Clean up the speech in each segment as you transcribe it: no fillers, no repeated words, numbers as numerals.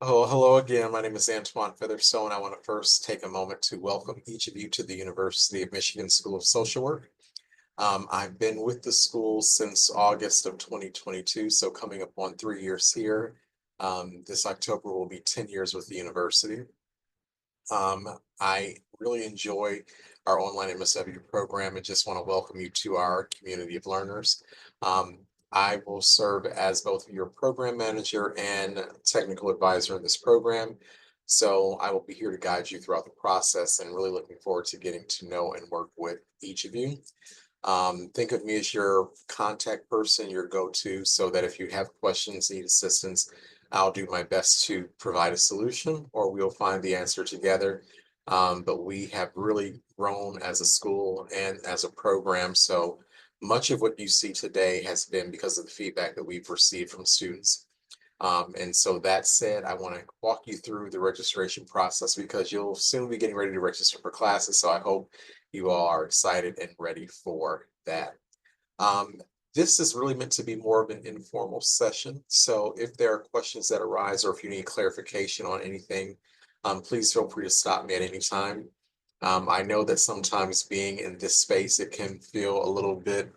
Oh, hello again. My name is Antoine Featherstone. I want to first take a moment to welcome each of you to the University of Michigan School of Social Work. I've been with the school since August of 2022, so coming up on 3 years here. This October will be 10 years with the university. I really enjoy our online MSW program and just want to welcome you to our community of learners. Um, I will serve as both your program manager and technical advisor in this program. So I will be here to guide you throughout the process and really looking forward to getting to know and work with each of you. Think of me as your contact person, your go-to, so that if you have questions, need assistance, I'll do my best to provide a solution or we'll find the answer together. But we have really grown as a school and as a program. So much of what you see today has been because of the feedback that we've received from students. And so that said, I want to walk you through the registration process because you'll soon be getting ready to register for classes. So I hope you all are excited and ready for that. Um, this is really meant to be more of an informal session. So if there are questions that arise or if you need clarification on anything, please feel free to stop me at any time. I know that sometimes being in this space, it can feel a little bit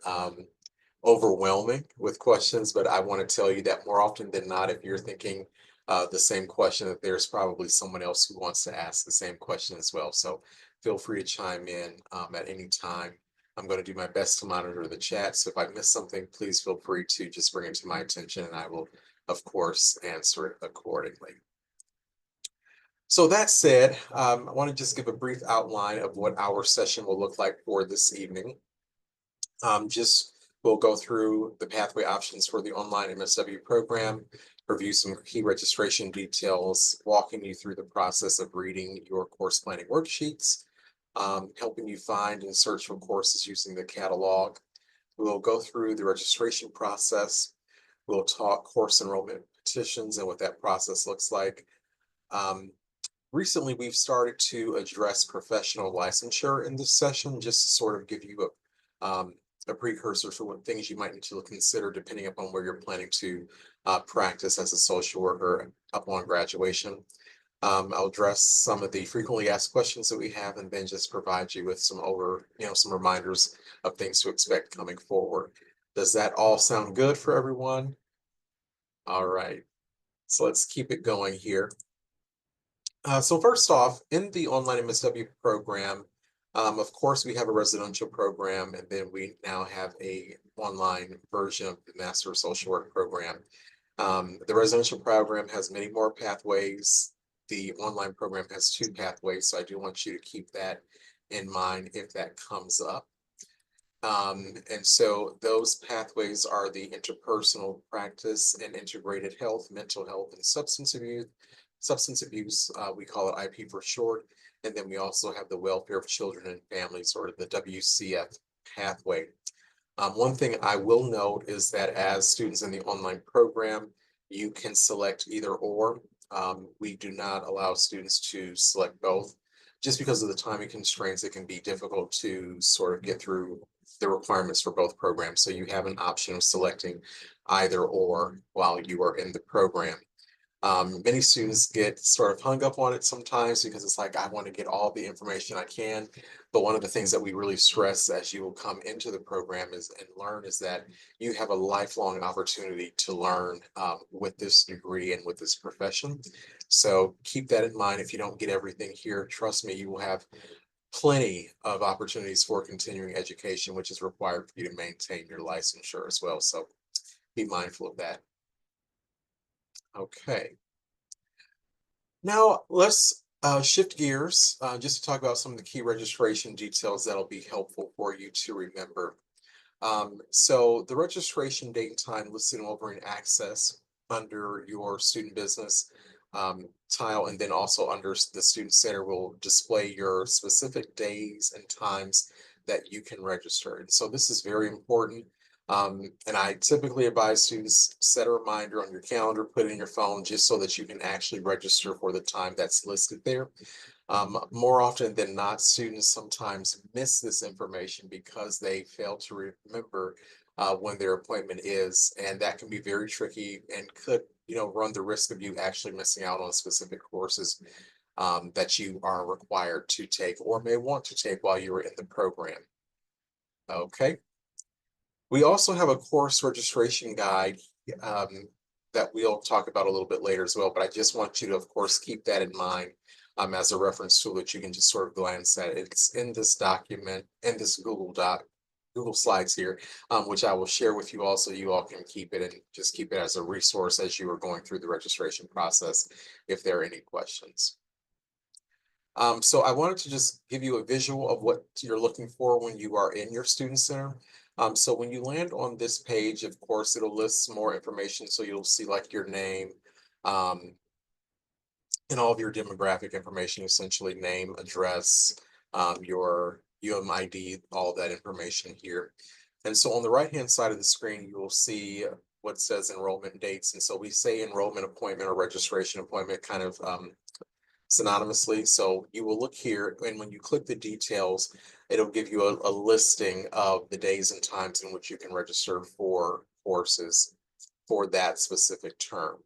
overwhelming with questions, but I want to tell you that more often than not, if you're thinking the same question, that there's probably someone else who wants to ask the same question as well. So feel free to chime in at any time. I'm going to do my best to monitor the chat. So if I miss something, please feel free to just bring it to my attention and I will, of course, answer it accordingly. So that said, I want to just give a brief outline of what our session will look like for this evening. Just we'll go through the pathway options for the online MSW program, review some key registration details, walking you through the process of reading your course planning worksheets, helping you find and search for courses using the catalog. We'll go through the registration process. We'll talk course enrollment petitions and what that process looks like. Um, Recently, we've started to address professional licensure in this session, just to sort of give you a precursor for what things you might need to consider depending upon where you're planning to practice as a social worker upon graduation. I'll address some of the frequently asked questions that we have and then just provide you with some reminders of things to expect coming forward. Does that all sound good for everyone? All right, so let's keep it going here. So first off, in the online MSW program, of course, we have a residential program, and then we now have a online version of the Master of Social Work program. The residential program has many more pathways. The online program has two pathways, so I do want you to keep that in mind if that comes up. And so those pathways are the interpersonal practice and integrated health, mental health, and substance abuse. Substance abuse, we call it IP for short. And then we also have the welfare of children and families, or the WCF pathway. One thing I will note is that as students in the online program, you can select either or. We do not allow students to select both. Just because of the timing constraints, it can be difficult to sort of get through the requirements for both programs. So you have an option of selecting either or while you are in the program. Many students get sort of hung up on it sometimes because it's like, I want to get all the information I can. But one of the things that we really stress as you will come into the program is and learn is that you have a lifelong opportunity to learn with this degree and with this profession. So keep that in mind. If you don't get everything here, trust me, you will have plenty of opportunities for continuing education, which is required for you to maintain your licensure as well. So be mindful of that. Okay. Now let's shift gears just to talk about some of the key registration details that'll be helpful for you to remember. So the registration date and time listed over in Access under your student business tile, and then also under the Student Center will display your specific days and times that you can register. And so this is very important. And I typically advise students set a reminder on your calendar, put it in your phone just so that you can actually register for the time that's listed there. More often than not, students sometimes miss this information because they fail to remember when their appointment is, and that can be very tricky and could, run the risk of you actually missing out on specific courses that you are required to take or may want to take while you are in the program. Okay. We also have a course registration guide um, that we'll talk about a little bit later as well, but I just want you to, of course, keep that in mind as a reference tool that you can just sort of glance at. It's in this document, in this Google Slides here, which I will share with you also. You all can keep it and just keep it as a resource as you are going through the registration process if there are any questions. So I wanted to just give you a visual of what you're looking for when you are in your student center. So when you land on this page, of course, it'll list more information. So you'll see like your name um, and all of your demographic information, essentially name, address, your UMID, all that information here. And so on the right-hand side of the screen, you will see what says enrollment dates. And so we say enrollment appointment or registration appointment kind of synonymously. So you will look here, and when you click the details, it'll give you a listing of the days and times in which you can register for courses for that specific term.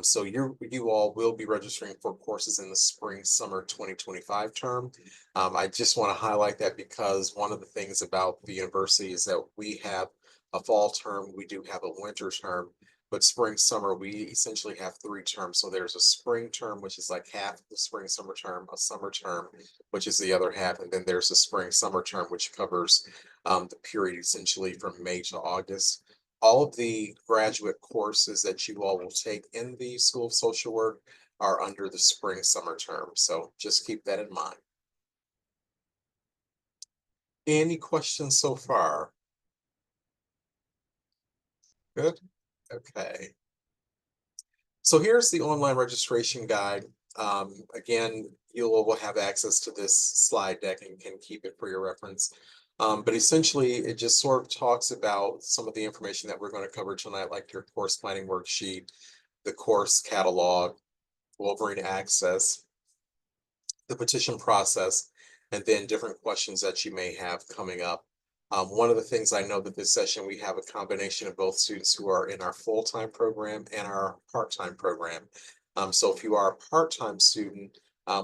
So you all will be registering for courses in the spring summer 2025 term. I just want to highlight that because one of the things about the university is that we have a fall term, we do have a winter term, but spring summer we essentially have 3 terms. So there's a spring term, which is like half the spring summer term, a summer term, which is the other half, and then there's a spring summer term, which covers the period essentially from May to August. All of the graduate courses that you all will take in the School of Social Work are under the spring summer term. So just keep that in mind. Any questions so far? Good. Okay. So here's the online registration guide. Again, you will have access to this slide deck and can keep it for your reference. But essentially, it just sort of talks about some of the information that we're going to cover tonight, like your course planning worksheet, the course catalog, Wolverine access, the petition process, and then different questions that you may have coming up. One of the things I know that this session, we have a combination of both students who are in our full-time program and our part-time program. So if you are a part-time student,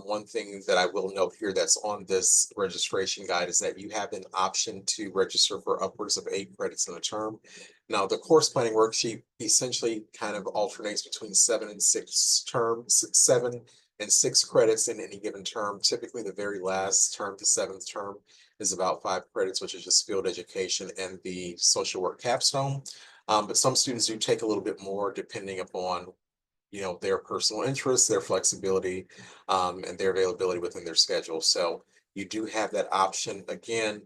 one thing that I will note here that's on this registration guide is that you have an option to register for upwards of 8 credits in a term. Now, the course planning worksheet essentially kind of alternates between 7 and 6 terms, 7 and 6 credits in any given term. Typically, the very last term, the 7th term, is about 5 credits, which is just field education and the social work capstone. But some students do take a little bit more depending upon their personal interests, their flexibility, and their availability within their schedule. So you do have that option. Again,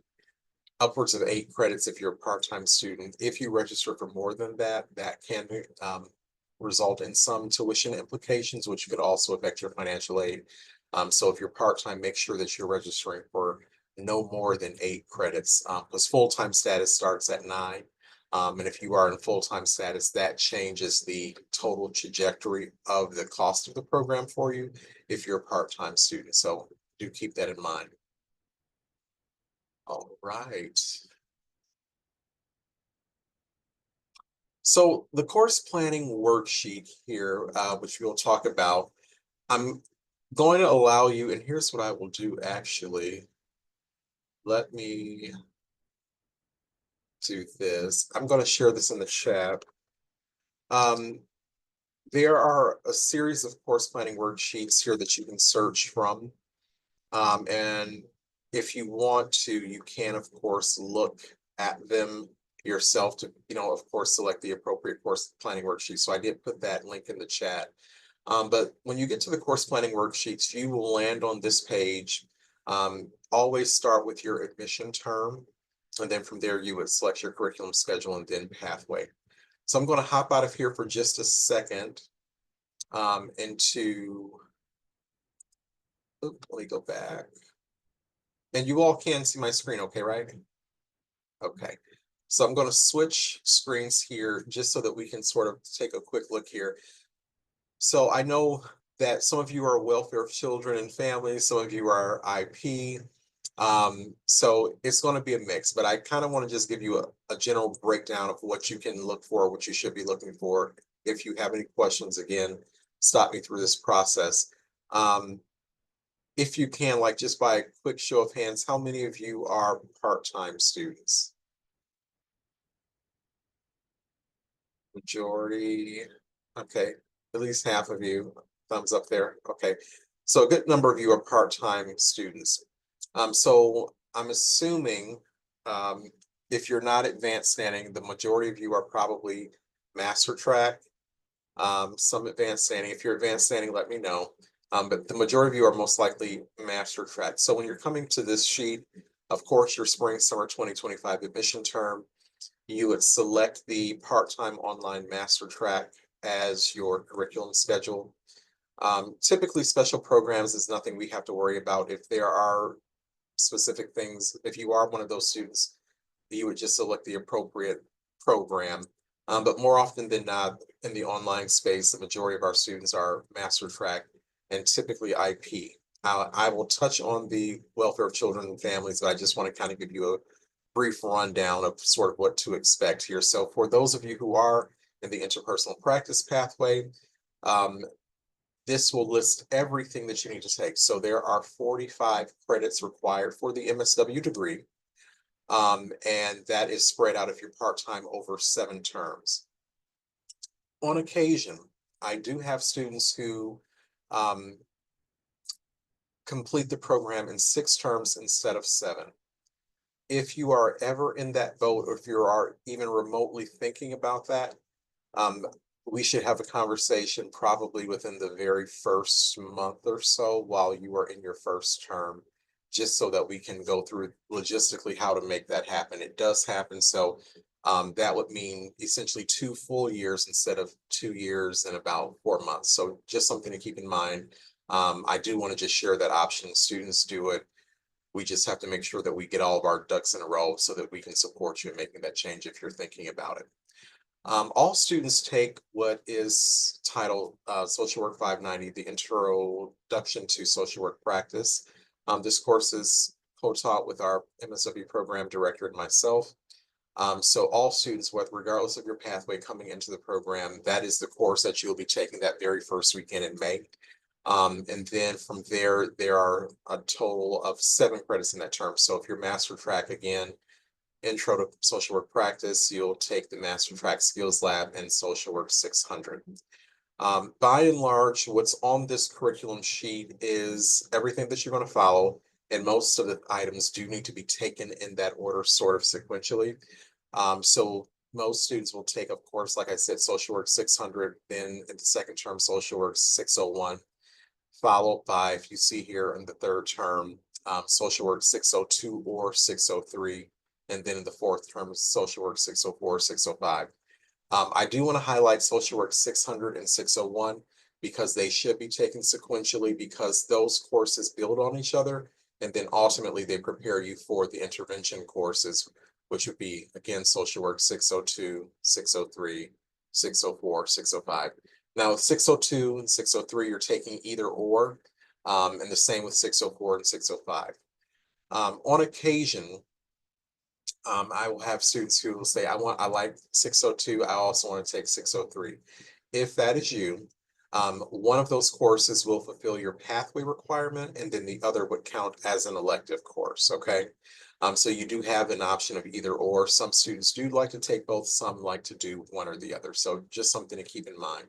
upwards of 8 credits if you're a part-time student. If you register for more than that, that can result in some tuition implications, which could also affect your financial aid. So if you're part-time, make sure that you're registering for no more than 8 credits, because full-time status starts at 9. And if you are in full-time status, that changes the total trajectory of the cost of the program for you if you're a part-time student. So do keep that in mind. All right. So the course planning worksheet here, which we'll talk about, I'm going to allow you, and here's what I will do actually. Let me do this. I'm going to share this in the chat. There are a series of course planning worksheets here that you can search from. And if you want to, you can, of course, look at them yourself to, of course, select the appropriate course planning worksheet. So I did put that link in the chat. But when you get to the course planning worksheets, you will land on this page. Always start with your admission term. And then from there, you would select your curriculum schedule and then pathway. So I'm going to hop out of here for just a second let me go back. And you all can see my screen, okay, right? Okay. So I'm going to switch screens here just so that we can sort of take a quick look here. So I know that some of you are welfare of children and families, some of you are IP. So it's going to be a mix, but I kind of want to just give you a general breakdown of what you can look for, what you should be looking for. If you have any questions, again, stop me through this process. Um, if you can, like just by a quick show of hands, how many of you are part-time students? Majority. Okay, at least half of you. Thumbs up there. Okay. So a good number of you are part-time students. So I'm assuming if you're not advanced standing, the majority of you are probably master track, some advanced standing. If you're advanced standing, let me know. But the majority of you are most likely master track. So when you're coming to this sheet, of course, your spring, summer 2025 admission term, you would select the part-time online master track as your curriculum schedule. Typically, special programs is nothing we have to worry about. If there are specific things, if you are one of those students, you would just select the appropriate program. But more often than not, in the online space, the majority of our students are master track and typically IP. I will touch on the welfare of children and families, but I just want to kind of give you a brief rundown of sort of what to expect here. So for those of you who are in the interpersonal practice pathway, um, this will list everything that you need to take. So there are 45 credits required for the MSW degree, and that is spread out if you're part-time over 7 terms. On occasion, I do have students who um, complete the program in 6 terms instead of 7. If you are ever in that boat, or if you are even remotely thinking about that, um, we should have a conversation probably within the very first month or so while you are in your first term, just so that we can go through logistically how to make that happen. It does happen. So that would mean essentially 2 full years instead of 2 years and about 4 months. So just something to keep in mind. I do want to just share that option. Students do it. We just have to make sure that we get all of our ducks in a row so that we can support you in making that change if you're thinking about it. All students take what is titled Social Work 590, the Introduction to Social Work Practice. This course is co-taught with our MSW program director and myself. So all students, regardless of your pathway coming into the program, that is the course that you'll be taking that very first weekend in May. And then from there, there are a total of 7 credits in that term. So if you're master track, again, Intro to Social Work Practice, you'll take the Master Track Skills Lab and Social Work 600. By and large, what's on this curriculum sheet is everything that you're going to follow, and most of the items do need to be taken in that order, sort of sequentially. So most students will take, of course, like I said, Social Work 600, then in the second term, Social Work 601, followed by, if you see here in the third term, Social Work 602 or 603, and then in the fourth term, Social Work 604, 605. I do want to highlight Social Work 600 and 601 because they should be taken sequentially, because those courses build on each other, and then ultimately they prepare you for the intervention courses, which would be, again, Social Work 602, 603, 604, 605. Now, with 602 and 603, you're taking either or, and the same with 604 and 605. On occasion, I will have students who will say, I like 602, I also want to take 603. If that is you, one of those courses will fulfill your pathway requirement, and then the other would count as an elective course, okay? So you do have an option of either or. Some students do like to take both, some like to do one or the other. So just something to keep in mind.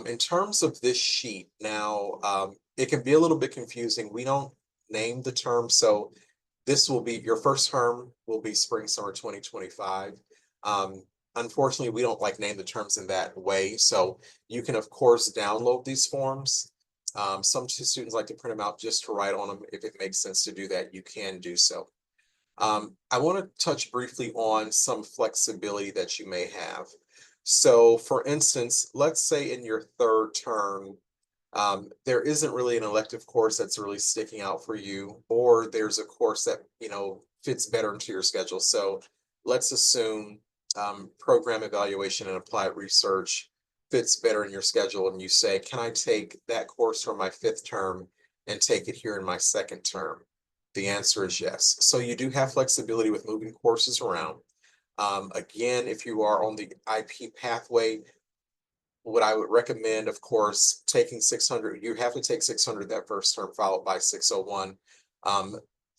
In terms of this sheet, now, it can be a little bit confusing. We don't name the term, so this will be your first term will be spring, summer 2025. Um, Unfortunately, we don't like name the terms in that way. So you can, of course, download these forms. Some students like to print them out just to write on them. If it makes sense to do that, you can do so. I want to touch briefly on some flexibility that you may have. So for instance, let's say in your third term, there isn't really an elective course that's really sticking out for you, or there's a course that, fits better into your schedule. So let's assume program evaluation and applied research fits better in your schedule, and you say, can I take that course from my 5th term and take it here in my 2nd term? The answer is yes. So you do have flexibility with moving courses around. Again, if you are on the IP pathway, what I would recommend, of course, taking 600, you have to take 600 that first term, followed by 601.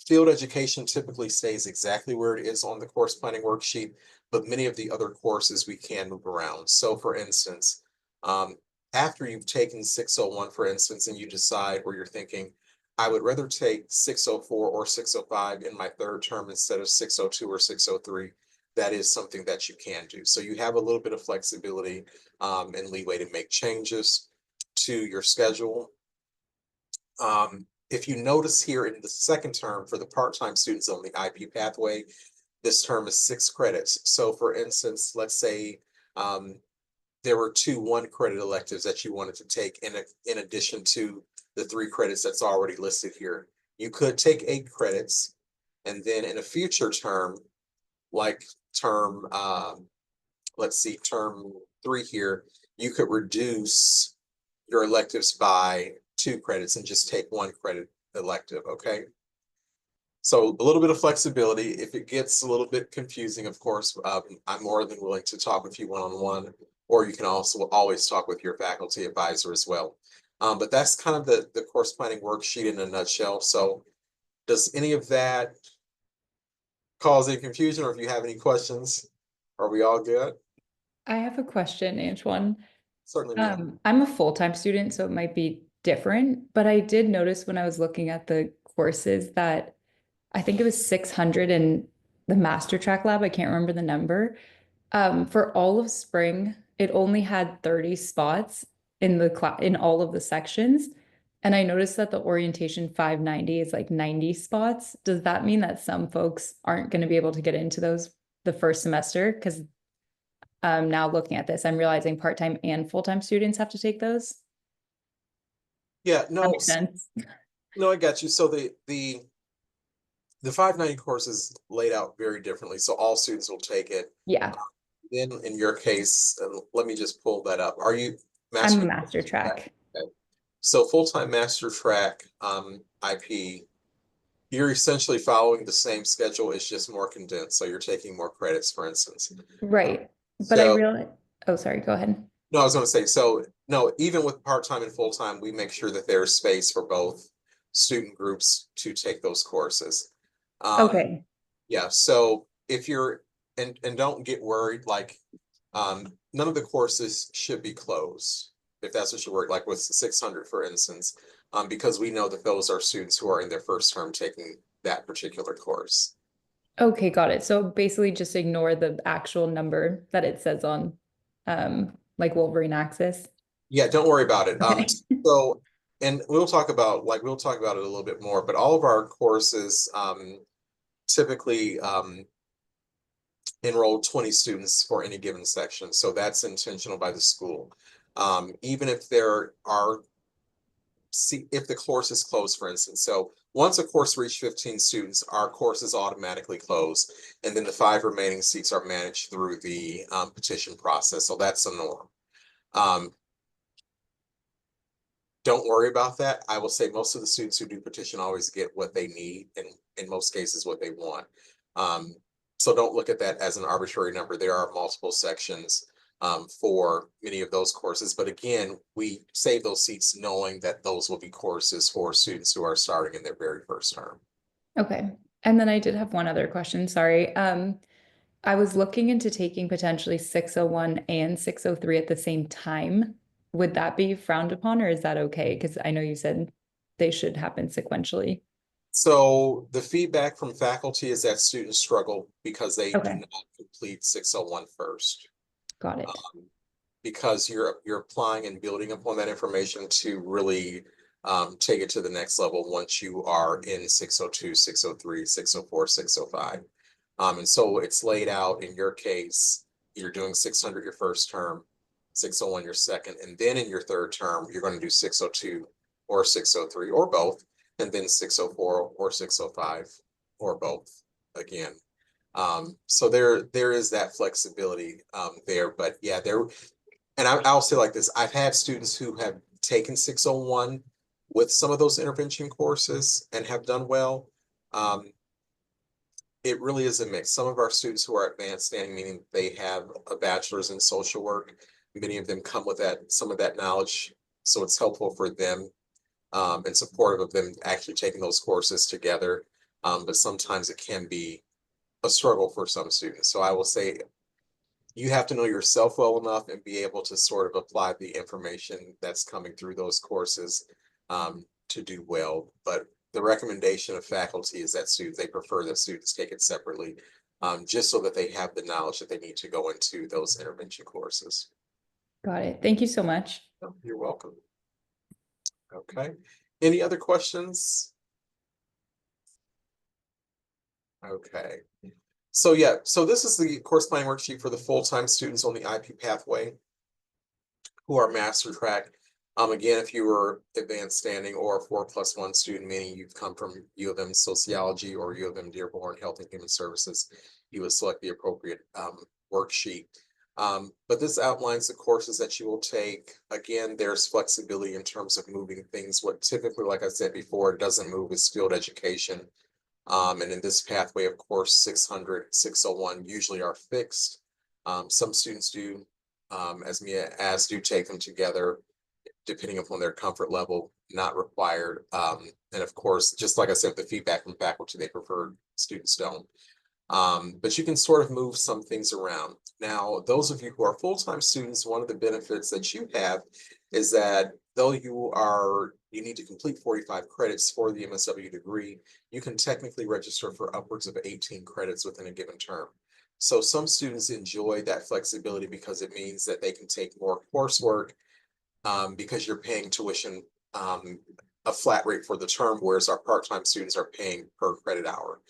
Field education typically stays exactly where it is on the course planning worksheet, but many of the other courses we can move around. So for instance, after you've taken 601, for instance, and you decide where you're thinking, I would rather take 604 or 605 in my third term instead of 602 or 603. That is something that you can do. So you have a little bit of flexibility and leeway to make changes to your schedule. If you notice here in the second term for the part-time students on the IP pathway, this term is 6 credits. So for instance, let's say there were 2 1-credit electives that you wanted to take in addition to the 3 credits that's already listed here. You could take 8 credits, and then in a future term, like term, let's see, term 3 here, you could reduce your electives by 2 credits and just take 1 credit elective, okay? So a little bit of flexibility. If it gets a little bit confusing, of course, I'm more than willing to talk with you one-on-one, or you can also always talk with your faculty advisor as well. But that's kind of the course planning worksheet in a nutshell. So does any of that cause any confusion, or if you have any questions, are we all good? I have a question, Antoine. Certainly, ma'am. I'm a full-time student, so it might be different, but I did notice when I was looking at the courses that I think it was 600 in the master track lab. I can't remember the number. For all of spring, it only had 30 spots in the class in all of the sections. And I noticed that the orientation 590 is like 90 spots. Does that mean that some folks aren't going to be able to get into those the first semester? Because now looking at this, I'm realizing part-time and full-time students have to take those. Yeah, That no, makes sense. no, I got you. So the 590 course is laid out very differently, so all students will take it. Yeah, Then in your case, let me just pull that up. Are you I'm a master? master track. Okay. So full-time master track IP, you're essentially following the same schedule. It's just more condensed. So you're taking more credits, for instance. Right. But I So realize, oh, sorry, go ahead. no, I was going to say, so no, even with part-time and full-time, we make sure that there's space for both student groups to take those courses. Um, Okay. yeah, so if you're, and don't get worried, like, none of the courses should be closed, if that's what you work, like with 600, for instance, because we know that those are students who are in their first term taking that particular course. Okay, got it. So basically just ignore the actual number that it says on like Wolverine Axis. Yeah, don't worry about it. Okay. So, and we'll talk about it a little bit more, but all of our courses, typically, enroll 20 students for any given section. So that's intentional by the school. Even if there are, see, if the course is closed, for instance. So once a course reaches 15 students, our course is automatically closed. And then the 5 remaining seats are managed through the petition process. So that's a norm. Um, don't worry about that. I will say most of the students who do petition always get what they need, and in most cases what they want. Um, so don't look at that as an arbitrary number. There are multiple sections for many of those courses. But again, we save those seats knowing that those will be courses for students who are starting in their very first term. Okay. And then I did have one other question. Sorry. I was looking into taking potentially 601 and 603 at the same time. Would that be frowned upon or is that okay? Because I know you said they should happen sequentially. So the feedback from faculty is that students struggle because they do Okay, not complete 601 first. got it. Um, because you're applying and building upon that information to really take it to the next level once you are in 602, 603, 604, 605. And so it's laid out in your case, you're doing 600 your first term, 601 your second, and then in your third term, you're going to do 602 or 603 or both, and then 604 or 605 or both again. So there is that flexibility there, but yeah, and I'll say like this, I've had students who have taken 601 with some of those intervention courses and have done well. Um, it really is a mix. Some of our students who are advanced standing, meaning they have a bachelor's in social work, many of them come with that, some of that knowledge. So it's helpful for them and supportive of them actually taking those courses together. But sometimes it can be a struggle for some students. So I will say you have to know yourself well enough and be able to sort of apply the information that's coming through those courses to do well. But the recommendation of faculty is that students, they prefer that students take it separately, just so that they have the knowledge that they need to go into those intervention courses. Got it. Thank you so much. You're welcome. Okay. Any other questions? Okay. So yeah, so this is the course planning worksheet for the full-time students on the IP pathway who are master track. Again, if you were advanced standing or a 4+1 student, meaning you've come from U of M sociology or U of M Dearborn Health and Human Services, you would select the appropriate worksheet. But this outlines the courses that you will take. Again, there's flexibility in terms of moving things. What typically, like I said before, doesn't move is field education. And in this pathway, of course, 600, 601 usually are fixed. Some students do, as do take them together, depending upon their comfort level, not required. And of course, just like I said, the feedback from faculty, they prefer students don't. But you can sort of move some things around. Now, those of you who are full-time students, one of the benefits that you have is that though you need to complete 45 credits for the MSW degree, you can technically register for upwards of 18 credits within a given term. So some students enjoy that flexibility because it means that they can take more coursework because you're paying tuition a flat rate for the term, whereas our part-time students are paying per credit hour.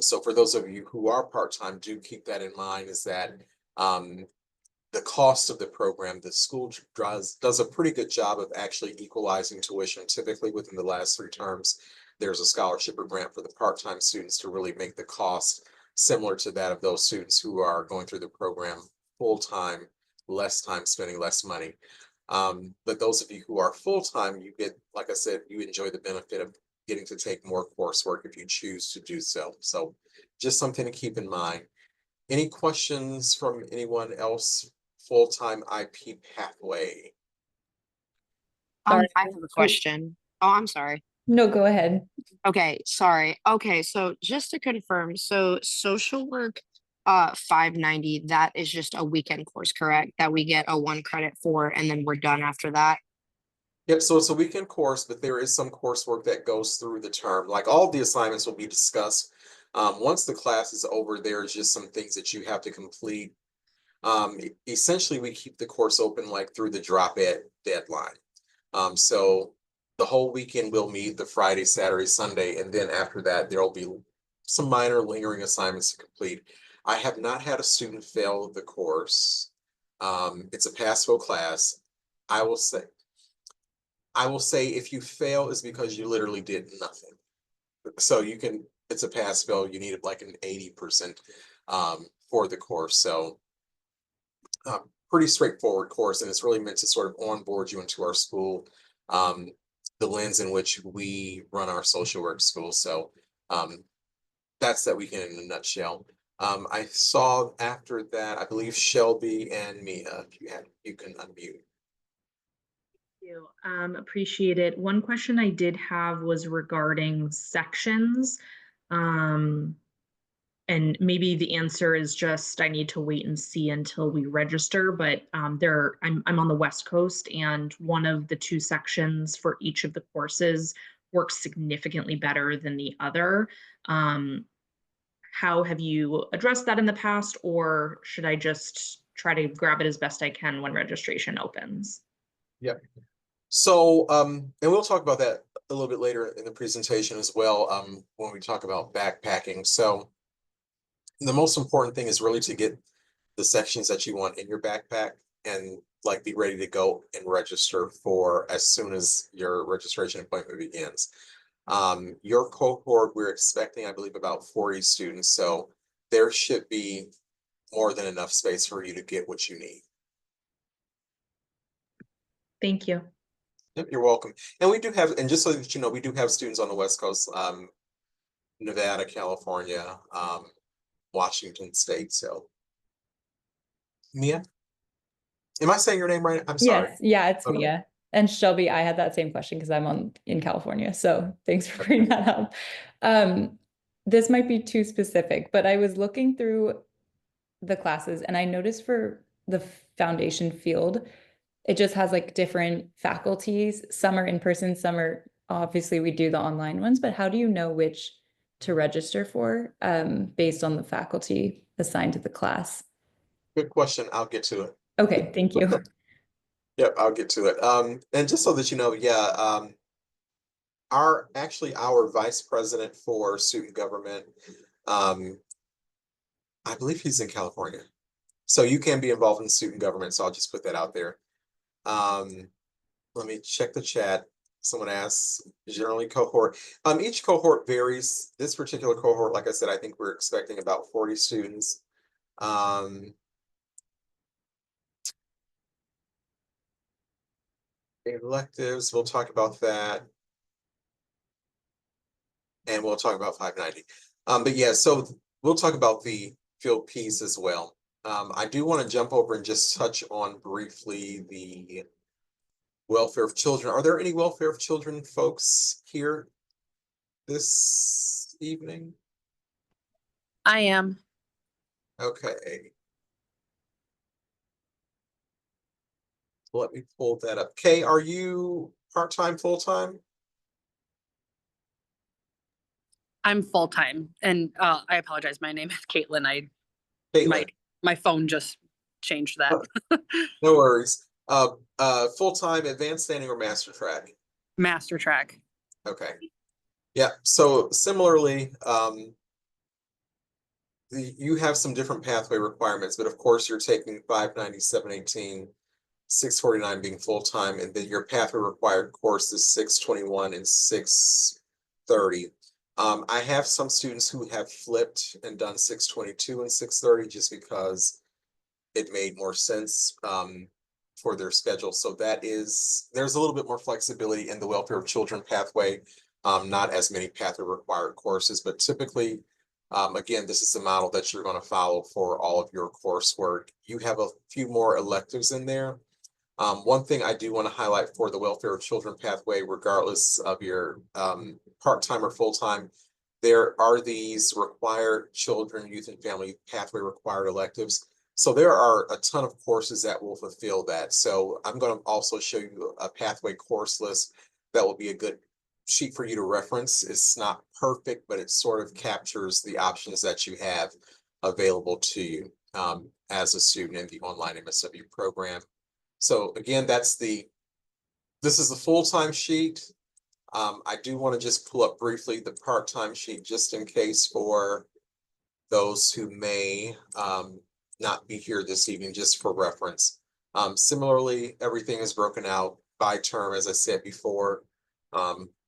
So for those of you who are part-time, do keep that in mind, is that the cost of the program, the school does a pretty good job of actually equalizing tuition. Typically within the last 3 terms, there's a scholarship or grant for the part-time students to really make the cost similar to that of those students who are going through the program full-time, less time spending less money. But those of you who are full-time, you get, like I said, you enjoy the benefit of getting to take more coursework if you choose to do so. So just something to keep in mind. Any questions from anyone else? Full-time IP pathway. Sorry. I have a Oh, question. Oh, I'm sorry. no, go ahead. Okay, sorry. Okay, so just to confirm, so social work 590, that is just a weekend course, correct? That we get a 1 credit for and then we're done after that. Yep, so it's a weekend course, but there is some coursework that goes through the term. Like all of the assignments will be discussed. Once the class is over, there's just some things that you have to complete. Essentially, we keep the course open like through the drop-in deadline. So the whole weekend we'll meet the Friday, Saturday, Sunday, and then after that, there'll be some minor lingering assignments to complete. I have not had a student fail the course. It's a pass-fail class. I will say, I will say if you fail is because you literally did nothing. So you can, it's a pass-fail. You need like an 80% for the course. So pretty straightforward course, and it's really meant to sort of onboard you into our school, the lens in which we run our social work school. So that's that weekend in a nutshell. I saw after that, I believe Shelby and Mia, if you can unmute. You. Appreciate it. One question I did have was regarding sections. Um, and maybe the answer is just I need to wait and see until we register, but I'm on the West Coast, and one of the 2 sections for each of the courses works significantly better than the other. How have you addressed that in the past, or should I just try to grab it as best I can when registration opens? Yep. So, and we'll talk about that a little bit later in the presentation as well, when we talk about backpacking. So the most important thing is really to get the sections that you want in your backpack and like be ready to go and register for as soon as your registration appointment begins. Your cohort, we're expecting, I believe, about 40 students. So there should be more than enough space for you to get what you need. Thank you. Yep, you're welcome. And we do have, and just so that you know, we do have students on the West Coast. Nevada, California, Washington State. So, Mia, am I saying your name right? I'm sorry. Yes, yeah, it's Okay. Mia. And Shelby, I had that same question because I'm in California. So thanks for bringing that up. This might be too specific, but I was looking through the classes and I noticed for the foundation field, it just has like different faculties. Some are in person, some are obviously we do the online ones, but how do you know which to register for based on the faculty assigned to the class? Good question. I'll get to it. Okay, thank you. Yep, I'll get to it. And just so that you know, yeah, our vice president for student government, um, I believe he's in California. So you can be involved in student government. So I'll just put that out there. Um, let me check the chat. Someone asks, generally cohort. Each cohort varies. This particular cohort, like I said, I think we're expecting about 40 students. Electives, we'll talk about that. And we'll talk about 590. But yeah, so we'll talk about the field piece as well. I do want to jump over and just touch on briefly the welfare of children. Are there any welfare of children folks here this evening? I am. Okay. Let me pull that up. Kay, are you part-time, full-time? I'm full-time and I apologize. My name is Caitlin. Caitlin. My phone just changed that. No worries. Full-time, advanced standing or master track? Master track. Okay. Yeah, so similarly, you have some different pathway requirements, but of course you're taking 590, 718, 649 being full-time, and then your pathway required course is 621 and 630. I have some students who have flipped and done 622 and 630 just because it made more sense for their schedule. So there's a little bit more flexibility in the welfare of children pathway. Not as many pathway required courses, but typically, again, this is the model that you're going to follow for all of your coursework. You have a few more electives in there. One thing I do want to highlight for the welfare of children pathway, regardless of your part-time or full-time, there are these required children, youth, and family pathway required electives. So there are a ton of courses that will fulfill that. So I'm going to also show you a pathway course list that will be a good sheet for you to reference. It's not perfect, but it sort of captures the options that you have available to you as a student in the online MSW program. So again, this is the full-time sheet. I do want to just pull up briefly the part-time sheet just in case for those who may not be here this evening, just for reference. Similarly, everything is broken out by term, as I said before.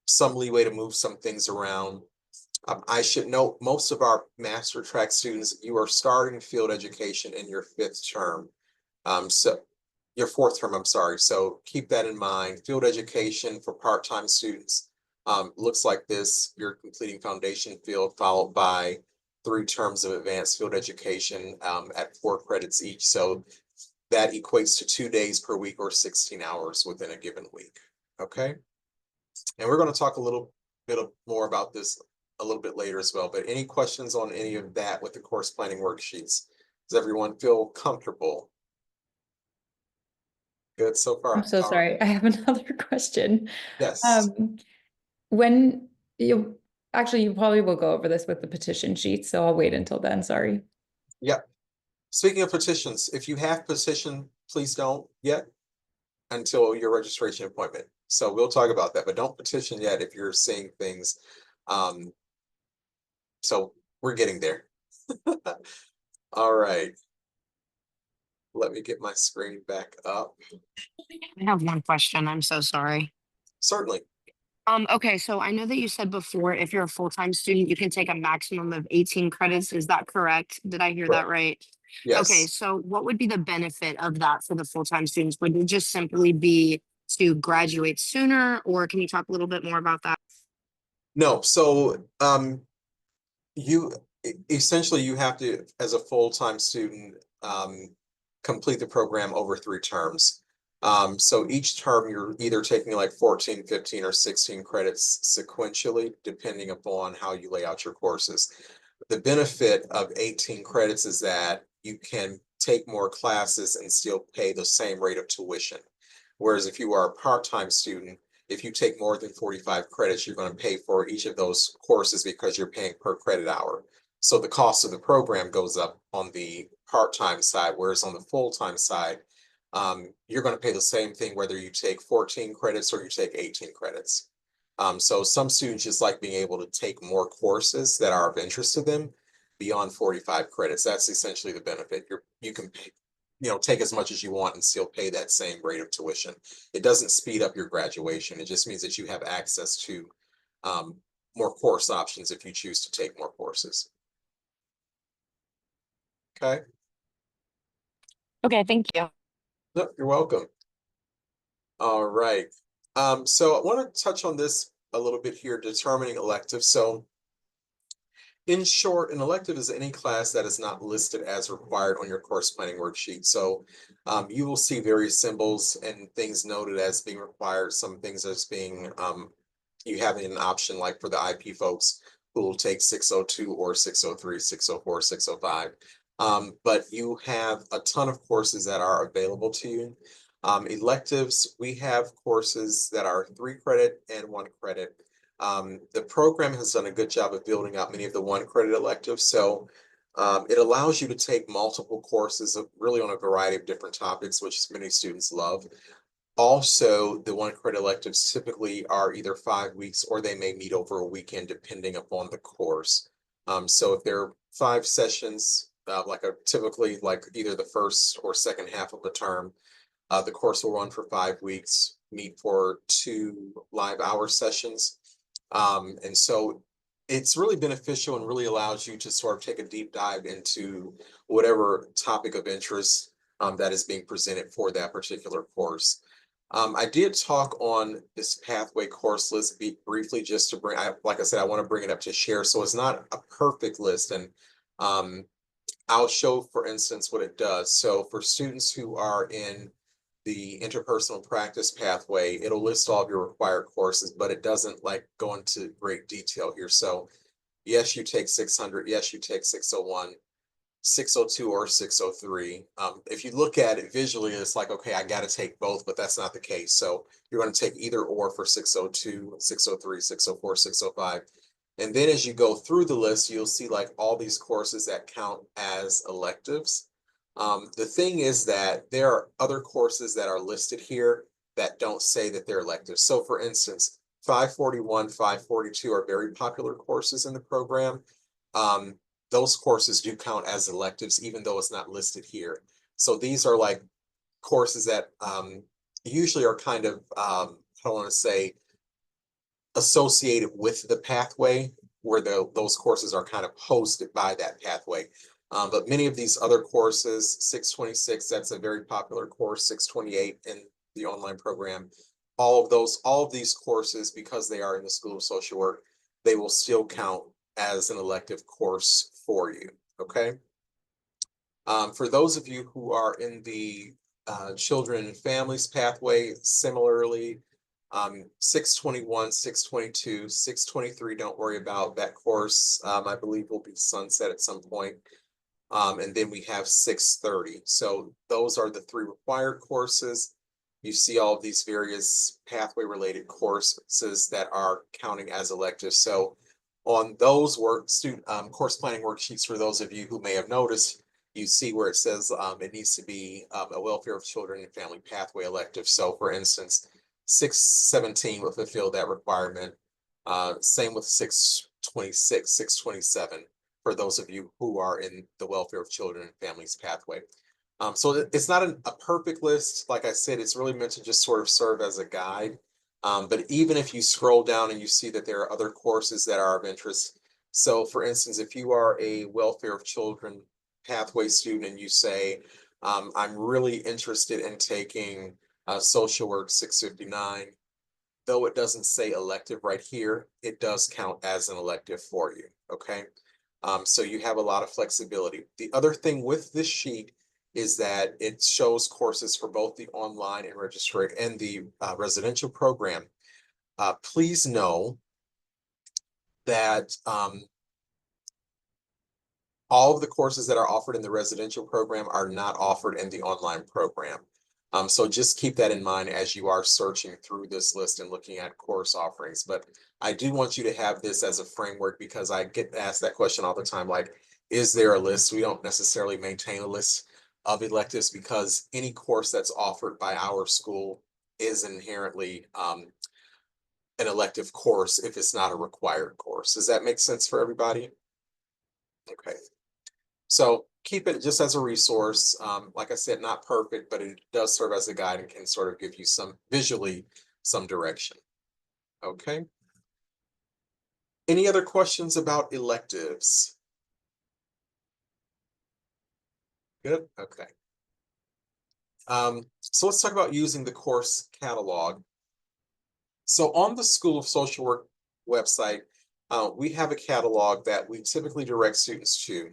Some leeway to move some things around. I should note most of our master track students, you are starting field education in your 5th term. So your 4th term, I'm sorry. So keep that in mind. Field education for part-time students looks like this. You're completing foundation field followed by 3 terms of advanced field education at 4 credits each. So that equates to 2 days per week or 16 hours within a given week. Okay. And we're going to talk a little bit more about this a little bit later as well. But any questions on any of that with the course planning worksheets? Does everyone feel comfortable? Good so far. I'm so sorry. I have another question. Yes. When you probably will go over this with the petition sheet, so I'll wait until then. Sorry. Yep. Speaking of petitions, if you have petition, please don't yet until your registration appointment. So we'll talk about that, but don't petition yet if you're seeing things. So we're getting there. All right. Let me get my screen back up. I have one question. I'm so sorry. Certainly. Okay, so I know that you said before, if you're a full-time student, you can take a maximum of 18 credits. Is that correct? Did I hear that right? Okay, Yes. so what would be the benefit of that for the full-time students? Would it just simply be to graduate sooner, or can you talk a little bit more about that? No. So You essentially you have to, as a full-time student, complete the program over 3 terms. So each term you're either taking like 14, 15, or 16 credits sequentially, depending upon how you lay out your courses. The benefit of 18 credits is that you can take more classes and still pay the same rate of tuition. Whereas if you are a part-time student, if you take more than 45 credits, you're going to pay for each of those courses because you're paying per credit hour. So the cost of the program goes up on the part-time side, whereas on the full-time side, you're going to pay the same thing whether you take 14 credits or you take 18 credits. So some students just like being able to take more courses that are of interest to them beyond 45 credits. That's essentially the benefit. You can pay, take as much as you want and still pay that same rate of tuition. It doesn't speed up your graduation. It just means that you have access to more course options if you choose to take more courses. Okay. Okay, thank you. No, you're welcome. All right. So I want to touch on this a little bit here, determining electives. So in short, an elective is any class that is not listed as required on your course planning worksheet. So you will see various symbols and things noted as being required, some things as being, you have an option like for the IP folks who will take 602 or 603, 604, 605. But you have a ton of courses that are available to you. Electives, we have courses that are 3 credit and 1 credit. The program has done a good job of building out many of the 1 credit electives. So it allows you to take multiple courses really on a variety of different topics, which many students love. Also, the 1 credit electives typically are either 5 weeks or they may meet over a weekend depending upon the course. So if there are 5 sessions, typically like either the first or second half of the term, the course will run for 5 weeks, meet for 2 live hour sessions. And so it's really beneficial and really allows you to sort of take a deep dive into whatever topic of interest that is being presented for that particular course. I did talk on this pathway course list briefly just to bring, like I said, I want to bring it up to share. So it's not a perfect list. And I'll show, for instance, what it does. So for students who are in the interpersonal practice pathway, it'll list all of your required courses, but it doesn't like go into great detail here. So yes, you take 600. Yes, you take 601, 602, or 603. If you look at it visually, it's like, okay, I got to take both, but that's not the case. So you're going to take either or for 602, 603, 604, 605. And then as you go through the list, you'll see like all these courses that count as electives. The thing is that there are other courses that are listed here that don't say that they're electives. So for instance, 541, 542 are very popular courses in the program. Those courses do count as electives, even though it's not listed here. So these are like courses that usually are kind of, I don't want to say associated with the pathway, where those courses are kind of hosted by that pathway. But many of these other courses, 626, that's a very popular course, 628 in the online program. All of these courses, because they are in the School of Social Work, they will still count as an elective course for you, okay? For those of you who are in the Children and Families pathway, similarly, 621, 622, 623, don't worry about that course. I believe will be sunset at some point. And then we have 630. So those are the 3 required courses. You see all of these various pathway related courses that are counting as electives. So on those course planning worksheets, for those of you who may have noticed, you see where it says it needs to be a welfare of children and family pathway elective. So for instance, 617 will fulfill that requirement. Same with 626, 627 for those of you who are in the welfare of children and families pathway. So it's not a perfect list. Like I said, it's really meant to just sort of serve as a guide. But even if you scroll down and you see that there are other courses that are of interest. So for instance, if you are a welfare of children pathway student and you say, I'm really interested in taking social work 659, though it doesn't say elective right here, it does count as an elective for you, okay? So you have a lot of flexibility. The other thing with this sheet is that it shows courses for both the online and registered and the residential program. Please know that all of the courses that are offered in the residential program are not offered in the online program. So just keep that in mind as you are searching through this list and looking at course offerings. But I do want you to have this as a framework because I get asked that question all the time, like, is there a list? We don't necessarily maintain a list of electives because any course that's offered by our school is inherently an elective course if it's not a required course. Does that make sense for everybody? Okay. So keep it just as a resource. Like I said, not perfect, but it does serve as a guide and can sort of give you some visually some direction. Okay. Any other questions about electives? Good. Okay. So let's talk about using the course catalog. So on the School of Social Work website, we have a catalog that we typically direct students to.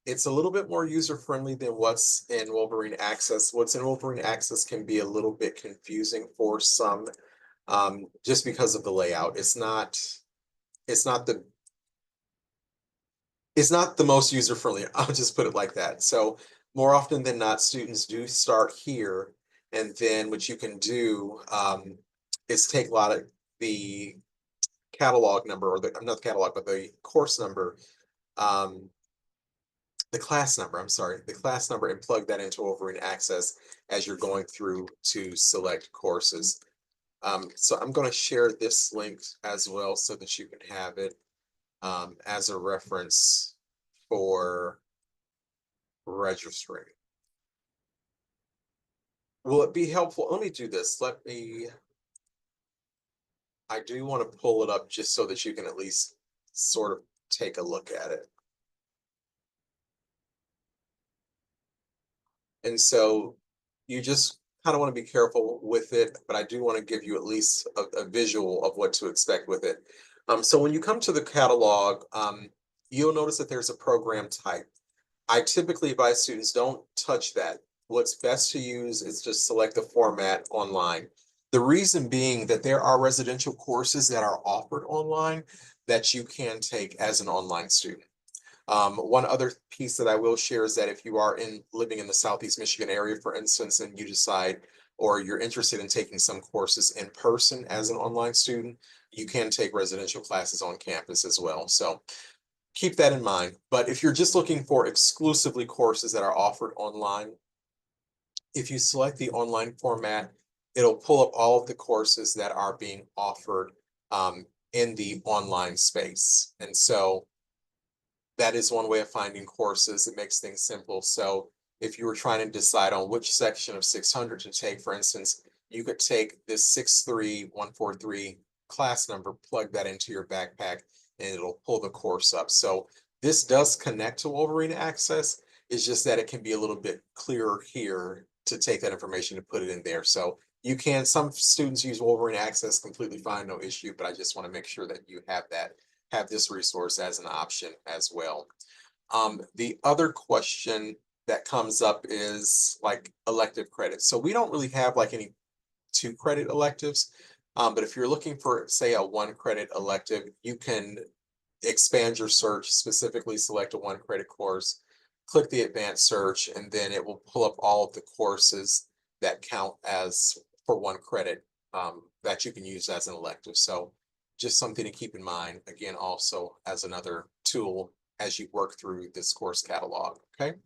It's a little bit more user-friendly than what's in Wolverine Access. What's in Wolverine Access can be a little bit confusing for some, just because of the layout. It's not the most user-friendly. I'll just put it like that. So more often than not, students do start here, and then what you can do is take a lot of the catalog number, or the not the catalog, but the course number, the class number, I'm sorry, the class number, and plug that into Wolverine Access as you're going through to select courses. So I'm going to share this link as well so that you can have it as a reference for registering. Will it be helpful? Let me do this. I do want to pull it up just so that you can at least sort of take a look at it. And so you just kind of want to be careful with it, but I do want to give you at least a visual of what to expect with it. So when you come to the catalog, you'll notice that there's a program type. I typically advise students don't touch that. What's best to use is just select the format online. The reason being that there are residential courses that are offered online that you can take as an online student. One other piece that I will share is that if you are living in the Southeast Michigan area, for instance, and you decide or you're interested in taking some courses in person as an online student, you can take residential classes on campus as well. So keep that in mind. But if you're just looking for exclusively courses that are offered online, if you select the online format, it'll pull up all of the courses that are being offered in the online space. And so that is one way of finding courses. It makes things simple. So if you were trying to decide on which section of 600 to take, for instance, you could take this 63143 class number, plug that into your backpack, and it'll pull the course up. So this does connect to Wolverine Access. It's just that it can be a little bit clearer here to take that information to put it in there. So you can, some students use Wolverine Access completely fine, no issue, but I just want to make sure that you have this resource as an option as well. The other question that comes up is like elective credits. So we don't really have like any 2-credit electives, but if you're looking for, say, a 1-credit elective, you can expand your search, specifically select a 1-credit course, click the advanced search, and then it will pull up all of the courses that count as for 1 credit that you can use as an elective. So just something to keep in mind, again, also as another tool as you work through this course catalog, okay?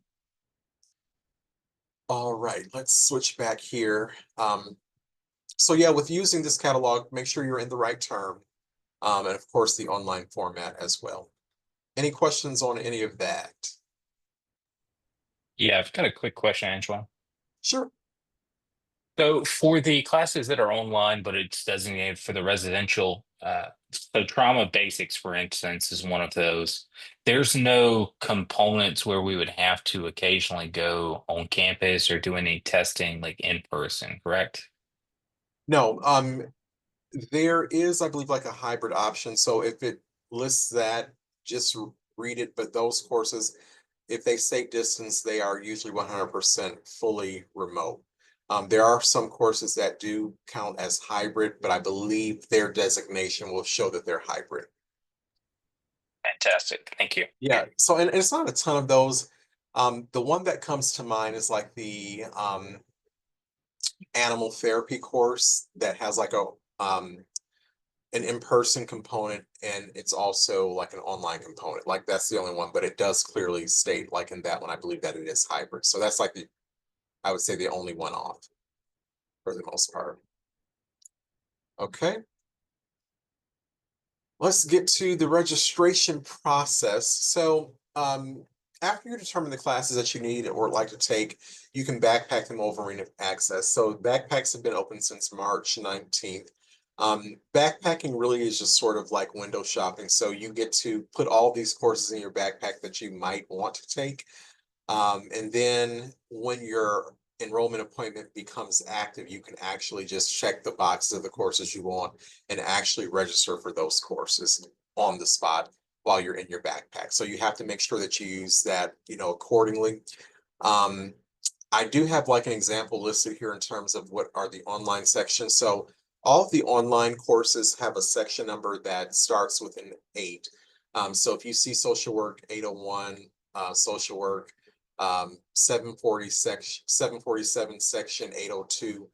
All right, let's switch back here. So yeah, with using this catalog, make sure you're in the right term, and of course the online format as well. Any questions on any of that? Yeah, I've got a quick question, Angela. Sure. So for the classes that are online, but it's designated for the residential, so trauma basics, for instance, is one of those. There's no components where we would have to occasionally go on campus or do any testing like in person, correct? No, there is, I believe, like a hybrid option. So if it lists that, just read it, but those courses, if they say distance, they are usually 100% fully remote. There are some courses that do count as hybrid, but I believe their designation will show that they're hybrid. Fantastic. Thank you. Yeah, so and it's not a ton of those. The one that comes to mind is like the animal therapy course that has like a an in-person component, and it's also like an online component. Like that's the only one, but it does clearly state like in that one, I believe that it is hybrid. So that's like the, I would say the only one off for the most part. Okay. Let's get to the registration process. So after you determine the classes that you need or like to take, you can backpack them over in Access. So backpacks have been open since March 19th. Backpacking really is just sort of like window shopping. So you get to put all these courses in your backpack that you might want to take. And then when your enrollment appointment becomes active, you can actually just check the boxes of the courses you want and actually register for those courses on the spot while you're in your backpack. So you have to make sure that you use that, you know, accordingly. I do have like an example listed here in terms of what are the online sections. So all of the online courses have a section number that starts with an 8. So if you see social work 801, social work 747 section 802,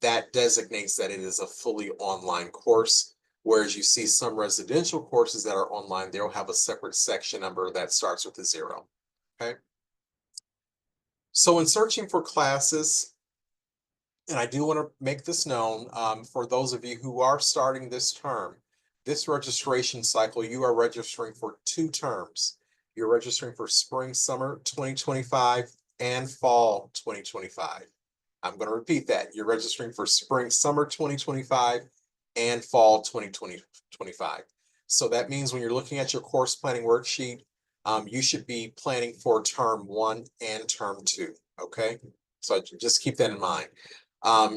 that designates that it is a fully online course. Whereas you see some residential courses that are online, they'll have a separate section number that starts with a 0. Okay. So in searching for classes, and I do want to make this known for those of you who are starting this term, this registration cycle, you are registering for 2 terms. You're registering for spring, summer 2025 and fall 2025. I'm going to repeat that. You're registering for spring, summer 2025 and fall 2025. So that means when you're looking at your course planning worksheet, you should be planning for term 1 and term 2. Okay, so just keep that in mind.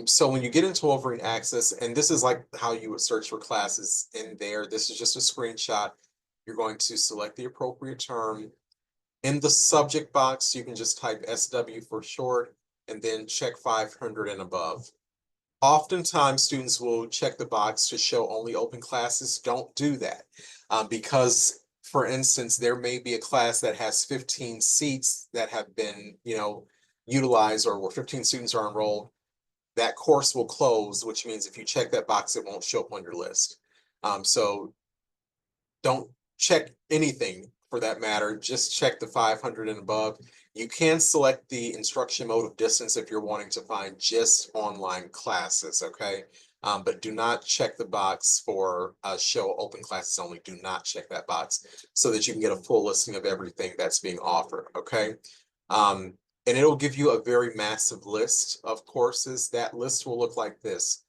So when you get into Wolverine Access, and this is like how you would search for classes in there, this is just a screenshot. You're going to select the appropriate term. In the subject box, you can just type SW for short, and then check 500 and above. Oftentimes, students will check the box to show only open classes. Don't do that because, for instance, there may be a class that has 15 seats that have been, you know, utilized, or where 15 students are enrolled. That course will close, which means if you check that box, it won't show up on your list. So don't check anything for that matter. Just check the 500 and above. You can select the instruction mode of distance if you're wanting to find just online classes, okay? But do not check the box for show open classes only. Do not check that box so that you can get a full listing of everything that's being offered, okay? And it'll give you a very massive list of courses. That list will look like this.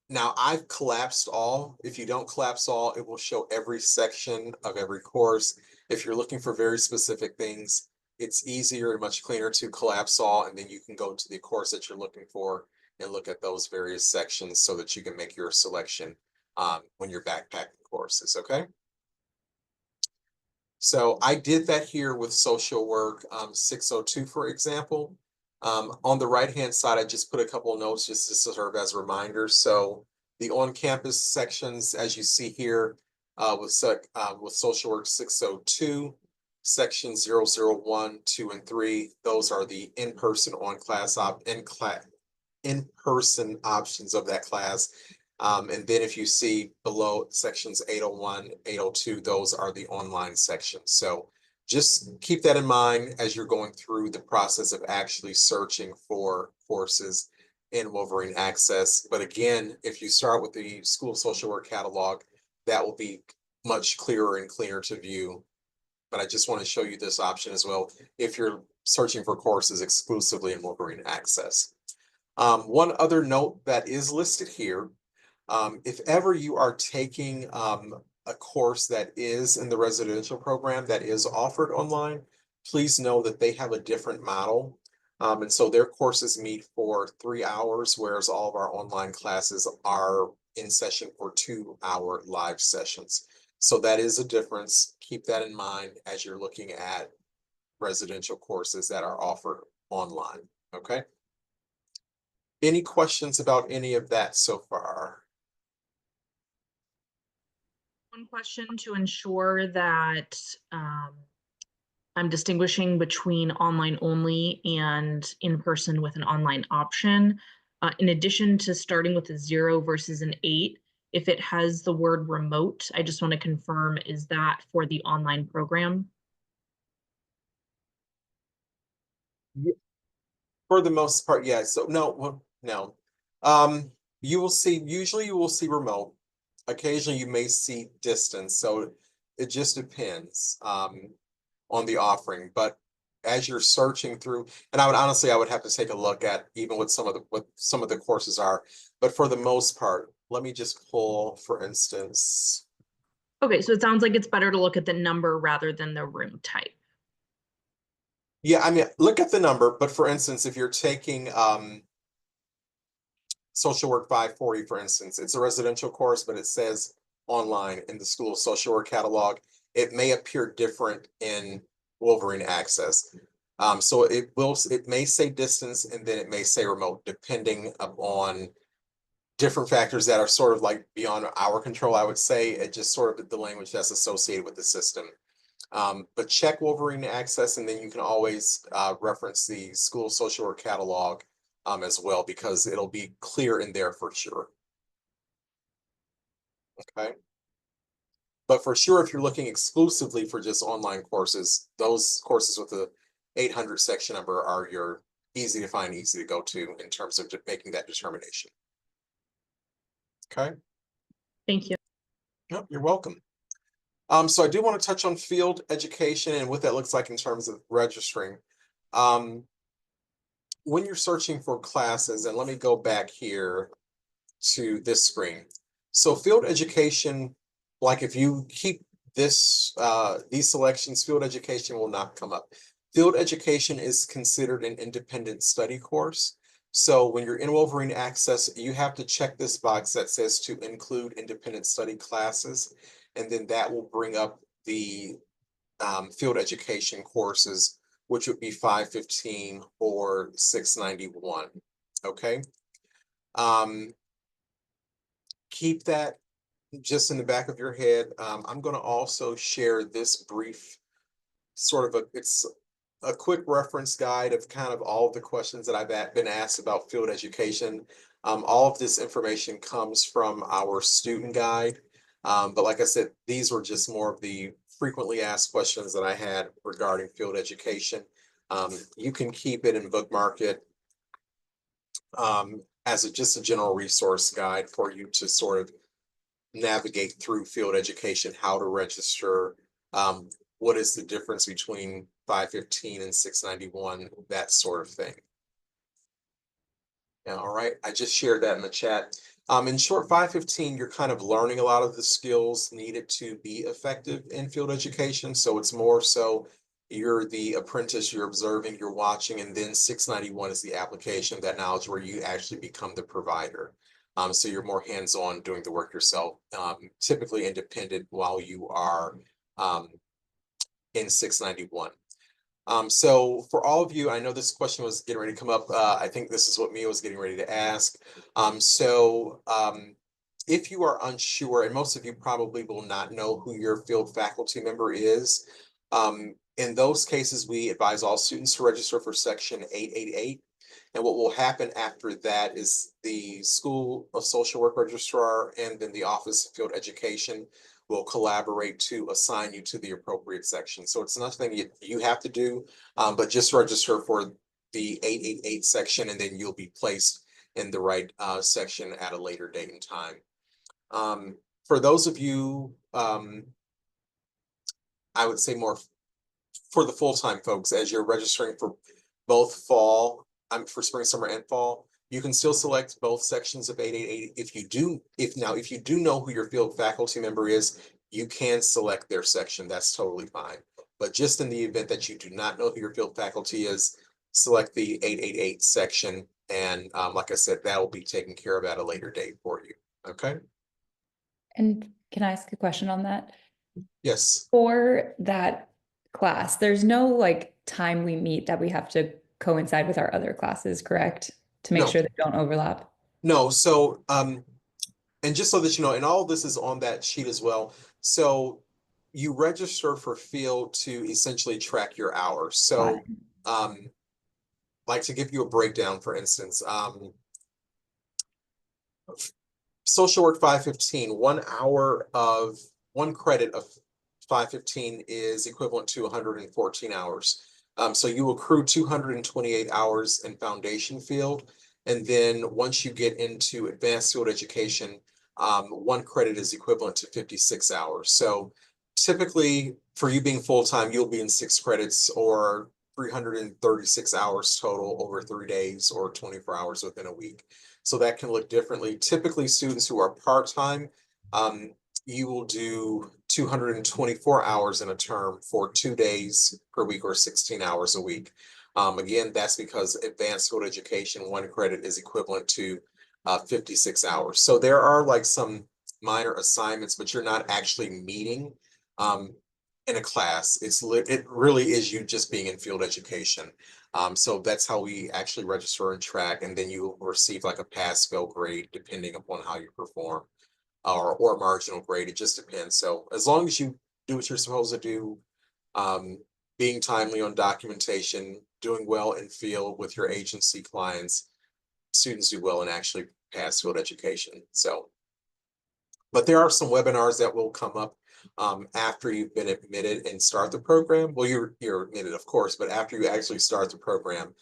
Now I've collapsed all. If you don't collapse all, it will show every section of every course. If you're looking for very specific things, it's easier and much cleaner to collapse all, and then you can go to the course that you're looking for and look at those various sections so that you can make your selection when you're backpacking courses, okay? So I did that here with social work 602, for example. On the right-hand side, I just put a couple of notes just to serve as reminders. So the on-campus sections, as you see here, with social work 602, section 001, 2, and 3, those are the in-person in-person options of that class. And then if you see below sections 801, 802, those are the online sections. So just keep that in mind as you're going through the process of actually searching for courses in Wolverine Access. But again, if you start with the school social work catalog, that will be much clearer and cleaner to view. But I just want to show you this option as well if you're searching for courses exclusively in Wolverine Access. One other note that is listed here, if ever you are taking a course that is in the residential program that is offered online, please know that they have a different model. And so their courses meet for 3 hours, whereas all of our online classes are in session for 2-hour live sessions. So that is a difference. Keep that in mind as you're looking at residential courses that are offered online, okay? Any questions about any of that so far? One question to ensure that I'm distinguishing between online only and in-person with an online option. In addition to starting with a 0 versus an 8, if it has the word remote, I just want to confirm, is that for the online program? For the most part, yeah. So no, well, no. You will see, usually you will see remote. Occasionally you may see distance. So it just depends on the offering. But as you're searching through, and I would honestly, I would have to take a look at even what some of the courses are. But for the most part, let me just pull, for instance. Okay, so it sounds like it's better to look at the number rather than the room type. Yeah, I mean, look at the number, but for instance, if you're taking social work 540, for instance, it's a residential course, but it says online in the school social work catalog. It may appear different in Wolverine Access. So it may say distance and then it may say remote, depending upon different factors that are sort of like beyond our control, I would say. It just sort of the language that's associated with the system. But check Wolverine Access, and then you can always reference the school social work catalog as well, because it'll be clear in there for sure. Okay. But for sure, if you're looking exclusively for just online courses, those courses with the 800 section number are your easy to find, easy to go to in terms of making that determination. Okay. Thank you. Yep, you're welcome. So I do want to touch on field education and what that looks like in terms of registering. When you're searching for classes, and let me go back here to this screen. So field education, like if you keep these selections, field education will not come up. Field education is considered an independent study course. So when you're in Wolverine Access, you have to check this box that says to include independent study classes, and then that will bring up the field education courses, which would be 515 or 691. Okay. Keep that just in the back of your head. I'm going to also share this brief sort of it's a quick reference guide of kind of all of the questions that I've been asked about field education. All of this information comes from our student guide. But like I said, these were just more of the frequently asked questions that I had regarding field education. You can keep it and bookmark it as just a general resource guide for you to sort of navigate through field education, how to register, what is the difference between 515 and 691, that sort of thing. Yeah, all right, I just shared that in the chat. In short, 515, you're kind of learning a lot of the skills needed to be effective in field education. So it's more so you're the apprentice, you're observing, you're watching, and then 691 is the application of that knowledge where you actually become the provider. So you're more hands-on doing the work yourself, typically independent while you are in 691. So for all of you, I know this question was getting ready to come up. I think this is what Mia was getting ready to ask. If you are unsure, and most of you probably will not know who your field faculty member is, in those cases, we advise all students to register for Section 888. And what will happen after that is the School of Social Work Registrar and then the Office of Field Education will collaborate to assign you to the appropriate section. So it's nothing you have to do, but just register for the 888 section, and then you'll be placed in the right section at a later date and time. For those of you, I would say more for the full-time folks, as you're registering for both fall, for spring, summer, and fall, you can still select both sections of 888. If you do know who your field faculty member is, you can select their section. That's totally fine. But just in the event that you do not know who your field faculty is, select the 888 section. And like I said, that will be taken care of at a later date for you. Okay. And can I ask a question on that? Yes. For that class, there's no like time we meet that we have to coincide with our other classes, correct? To make No. sure they don't overlap. No. So, and just so that you know, and all of this is on that sheet as well. So you register for field to essentially track your hours. Got So, it. like to give you a breakdown, for instance, social work 515, 1 hour of 1 credit of 515 is equivalent to 114 hours. So you accrue 228 hours in foundation field. And then once you get into advanced field education, 1 credit is equivalent to 56 hours. So typically for you being full-time, you'll be in 6 credits or 336 hours total over 3 days or 24 hours within a week. So that can look differently. Typically, students who are part-time, you will do 224 hours in a term for 2 days per week or 16 hours a week. Again, that's because advanced field education, 1 credit is equivalent to 56 hours. So there are like some minor assignments, but you're not actually meeting in a class. It really is you just being in field education. So that's how we actually register and track, and then you will receive like a pass fail grade depending upon how you perform, or marginal grade. It just depends. So as long as you do what you're supposed to do, being timely on documentation, doing well in field with your agency clients, students do well and actually pass field education. So, but there are some webinars that will come up after you've been admitted and start the program. Well, you're admitted, of course, but after you actually start the program,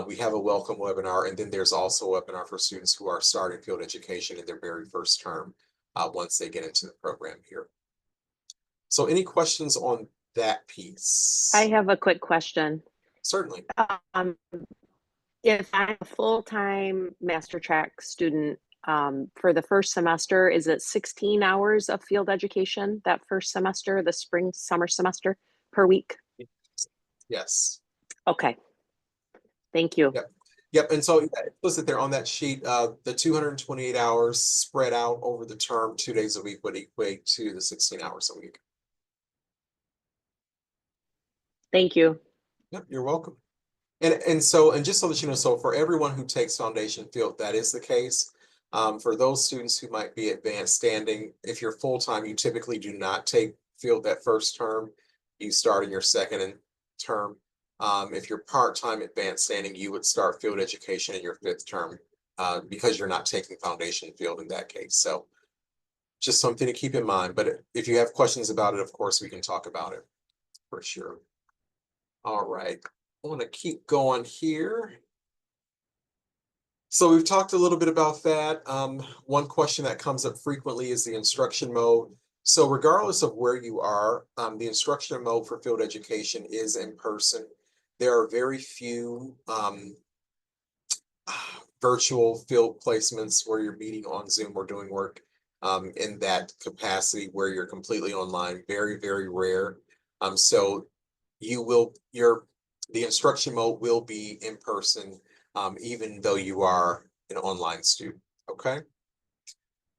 we have a welcome webinar, and then there's also a webinar for students who are starting field education in their very first term once they get into the program here. So any questions on that piece? I have a quick question. Certainly. Um, if I'm a full-time master track student, for the first semester, is it 16 hours of field education that first semester, the spring, summer semester per week? Yes. Okay. Thank you. Yep. Yep. And so implicit there on that sheet, the 228 hours spread out over the term 2 days a week would equate to the 16 hours a week. Thank you. Yep, you're welcome. And so, and just so that you know, so for everyone who takes foundation field, that is the case. For those students who might be advanced standing, if you're full-time, you typically do not take field that first term. You start in your second term. If you're part-time advanced standing, you would start field education in your 5th term because you're not taking foundation field in that case. So just something to keep in mind. But if you have questions about it, of course, we can talk about it for sure. All right. I want to keep going here. So we've talked a little bit about that. One question that comes up frequently is the instruction mode. So regardless of where you are, the instruction mode for field education is in person. There are very few virtual field placements where you're meeting on Zoom or doing work in that capacity where you're completely online. Very, very rare. So the instruction mode will be in person, even though you are an online student, okay?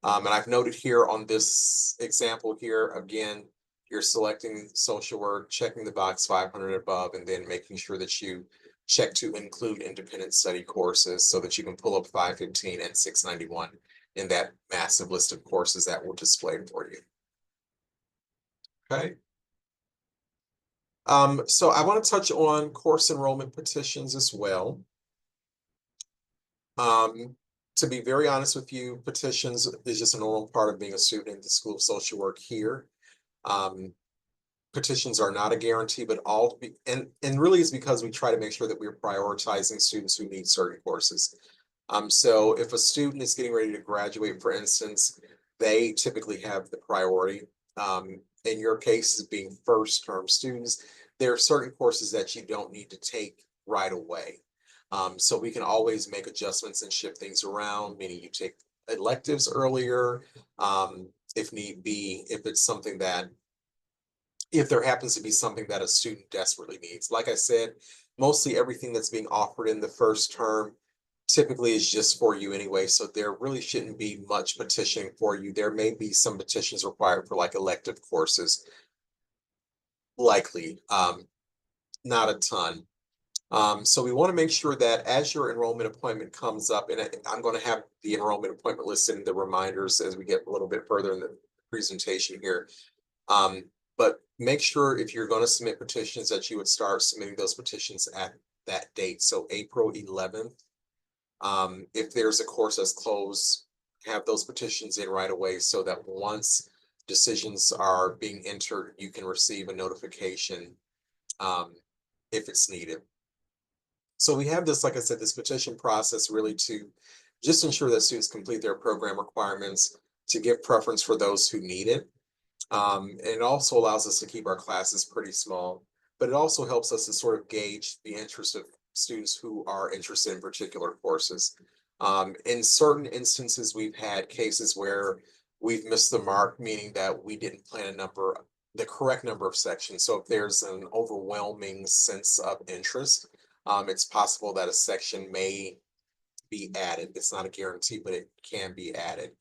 And I've noted here on this example here, again, you're selecting social work, checking the box 500 above, and then making sure that you check to include independent study courses so that you can pull up 515 and 691 in that massive list of courses that will display for you, okay? So I want to touch on course enrollment petitions as well. To be very honest with you, petitions is just a normal part of being a student in the School of Social Work here. Petitions are not a guarantee, but and really it's because we try to make sure that we're prioritizing students who need certain courses. So if a student is getting ready to graduate, for instance, they typically have the priority. In your case, as being first term students, there are certain courses that you don't need to take right away. So we can always make adjustments and shift things around, meaning you take electives earlier, if need be, if there happens to be something that a student desperately needs. Like I said, mostly everything that's being offered in the first term typically is just for you anyway, so there really shouldn't be much petitioning for you. There may be some petitions required for like elective courses, likely, not a ton. So we want to make sure that as your enrollment appointment comes up, and I'm going to have the enrollment appointment listed in the reminders as we get a little bit further in the presentation here. But make sure if you're going to submit petitions that you would start submitting those petitions at that date. So April 11th. If there's a course that's closed, have those petitions in right away so that once decisions are being entered, you can receive a notification if it's needed. So we have this, like I said, this petition process really to just ensure that students complete their program requirements, to give preference for those who need it. And it also allows us to keep our classes pretty small, but it also helps us to sort of gauge the interest of students who are interested in particular courses. In certain instances, we've had cases where we've missed the mark, meaning that we didn't plan the correct number of sections. So if there's an overwhelming sense of interest, it's possible that a section may be added. It's not a guarantee, but it can be added.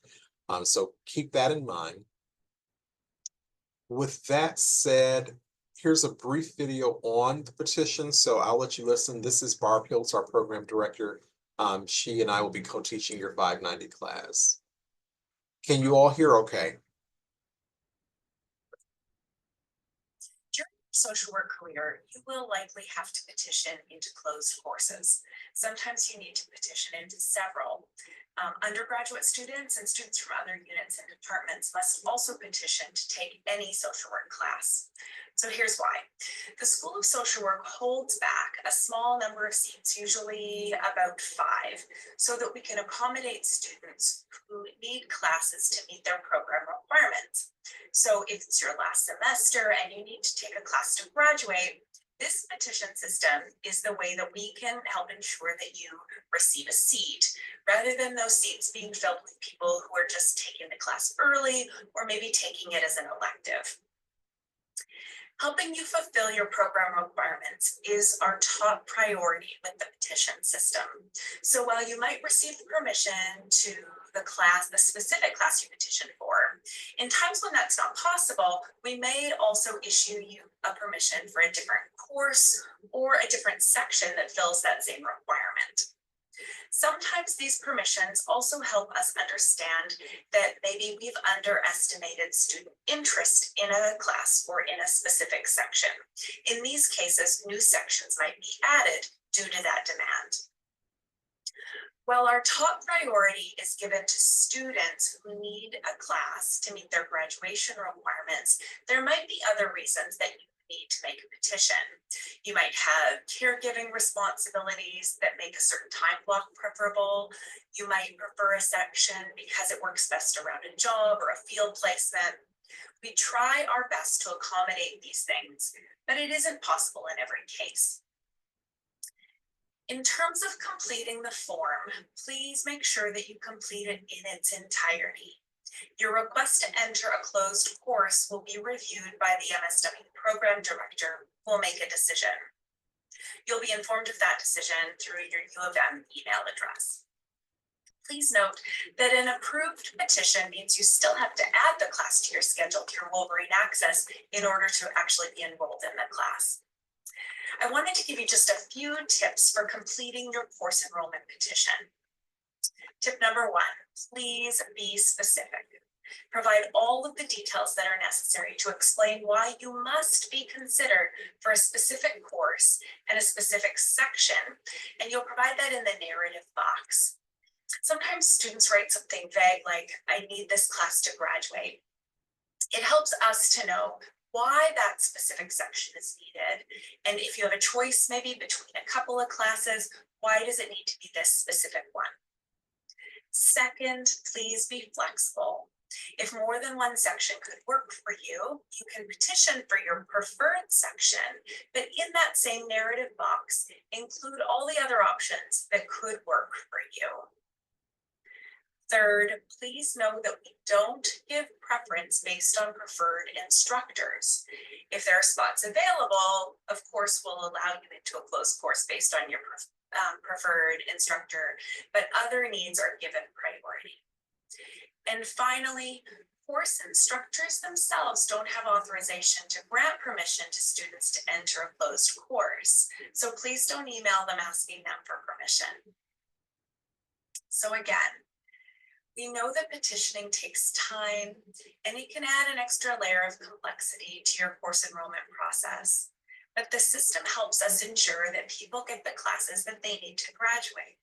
So keep that in mind. With that said, here's a brief video on the petition, so I'll let you listen. This is Barb Hills, our program director. She and I will be co-teaching your 590 class. Can you all hear okay? Social work career, you will likely have to petition into closed courses. Sometimes you need to petition into several. Undergraduate students and students from other units and departments must also petition to take any social work class. So here's why. The School of Social Work holds back a small number of seats, usually about 5, so that we can accommodate students who need classes to meet their program requirements. So if it's your last semester and you need to take a class to graduate, this petition system is the way that we can help ensure that you receive a seat, rather than those seats being filled with people who are just taking the class early or maybe taking it as an elective. Helping you fulfill your program requirements is our top priority with the petition system. So while you might receive the permission to the specific class you petitioned for, in times when that's not possible, we may also issue you a permission for a different course or a different section that fills that same requirement. Sometimes these permissions also help us understand that maybe we've underestimated student interest in a class or in a specific section. In these cases, new sections might be added due to that demand. While our top priority is given to students who need a class to meet their graduation requirements, there might be other reasons that you need to make a petition. You might have caregiving responsibilities that make a certain time block preferable. You might prefer a section because it works best around a job or a field placement. We try our best to accommodate these things, but it isn't possible in every case. In terms of completing the form, please make sure that you complete it in its entirety. Your request to enter a closed course will be reviewed by the MSW program director, who will make a decision. You'll be informed of that decision through your U of M email address. Please note that an approved petition means you still have to add the class to your schedule through Wolverine Access in order to actually be enrolled in the class. I wanted to give you just a few tips for completing your course enrollment petition. Tip number 1, please be specific. Provide all of the details that are necessary to explain why you must be considered for a specific course and a specific section, and you'll provide that in the narrative box. Sometimes students write something vague like, I need this class to graduate. It helps us to know why that specific section is needed. And if you have a choice maybe between a couple of classes, why does it need to be this specific one? Second, please be flexible. If more than one section could work for you, you can petition for your preferred section, but in that same narrative box, include all the other options that could work for you. Third, please know that we don't give preference based on preferred instructors. If there are spots available, of course, we'll allow you into a closed course based on your preferred instructor, but other needs are given priority. And finally, course instructors themselves don't have authorization to grant permission to students to enter a closed course. So please don't email them asking them for permission. So again, we know that petitioning takes time and it can add an extra layer of complexity to your course enrollment process. But the system helps us ensure that people get the classes that they need to graduate.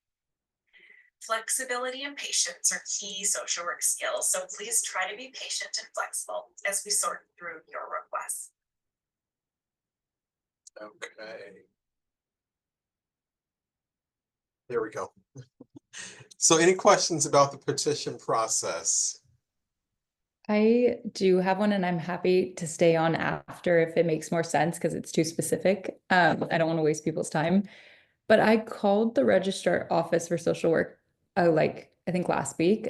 Flexibility and patience are key social work skills, so please try to be patient and flexible as we sort through your requests. Okay. There we go. So any questions about the petition process? I do have one, and I'm happy to stay on after if it makes more sense because it's too specific. I don't want to waste people's time. But I called the registrar office for social work, like I think last week,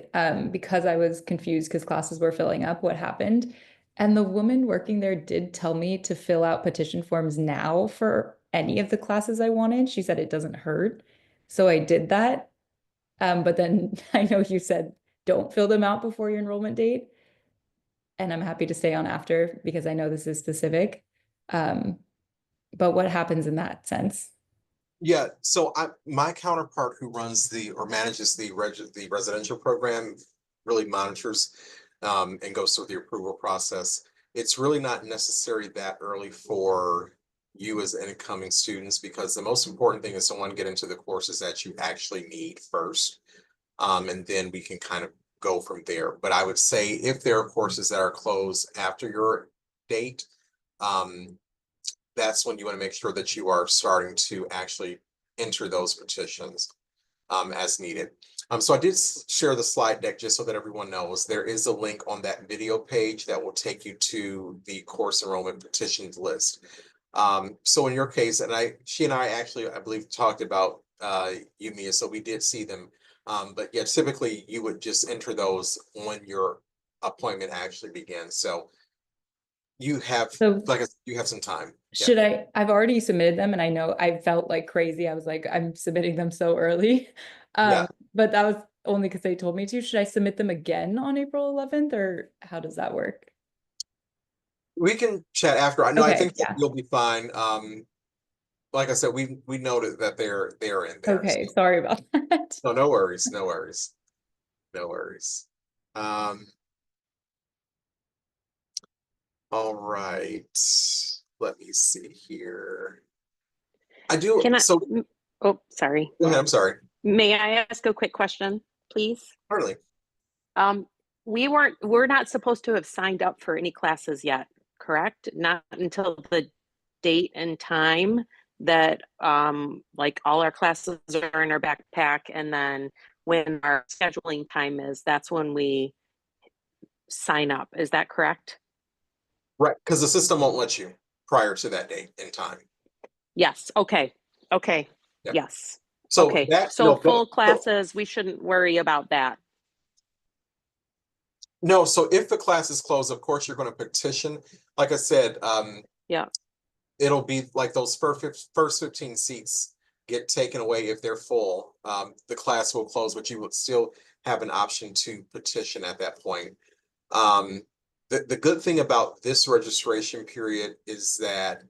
because I was confused because classes were filling up. What happened? And the woman working there did tell me to fill out petition forms now for any of the classes I wanted. She said it doesn't hurt. So I did that. But then I know you said don't fill them out before your enrollment date. And I'm happy to stay on after because I know this is specific. But what happens in that sense? Yeah, so my counterpart who runs or manages the residential program really monitors and goes through the approval process. It's really not necessary that early for you as incoming students because the most important thing is to get into the courses that you actually need first. And then we can kind of go from there. But I would say if there are courses that are closed after your date, that's when you want to make sure that you are starting to actually enter those petitions as needed. So I did share the slide deck just so that everyone knows there is a link on that video page that will take you to the course enrollment petitions list. So in your case, and she and I actually, I believe, talked about you, Mia, so we did see them. But yeah, typically you would just enter those when your appointment actually begins. So you have, So like, you have some time. Yeah. should I've already submitted them and I know I felt like crazy. I was like, I'm submitting them so early. Yeah. But that was only because they told me to. Should I submit them again on April 11th or how does that work? We can chat after. I know, I Okay, think that yeah. you'll be fine. Like I said, we noted that they're in there. Okay, So. sorry about that. No, no worries, no worries, no worries. All right. Let me see here. I do. Can I, So, oh, sorry. go ahead. I'm sorry. May I ask a quick question, please? Hardly. We're not supposed to have signed up for any classes yet, correct? Not until the date and time that like all our classes are in our backpack, and then when our scheduling time is, that's when we sign up. Is that correct? Right, because the system won't let you prior to that date and time. Yes. Okay. Okay. Yeah. Yes. So okay. that So full classes, we shouldn't worry about that. No, so if the class is closed, of course, you're going to petition. Like I said, Yeah. it'll be like those first 15 seats get taken away if they're full. The class will close, but you would still have an option to petition at that point. The good thing about this registration period is that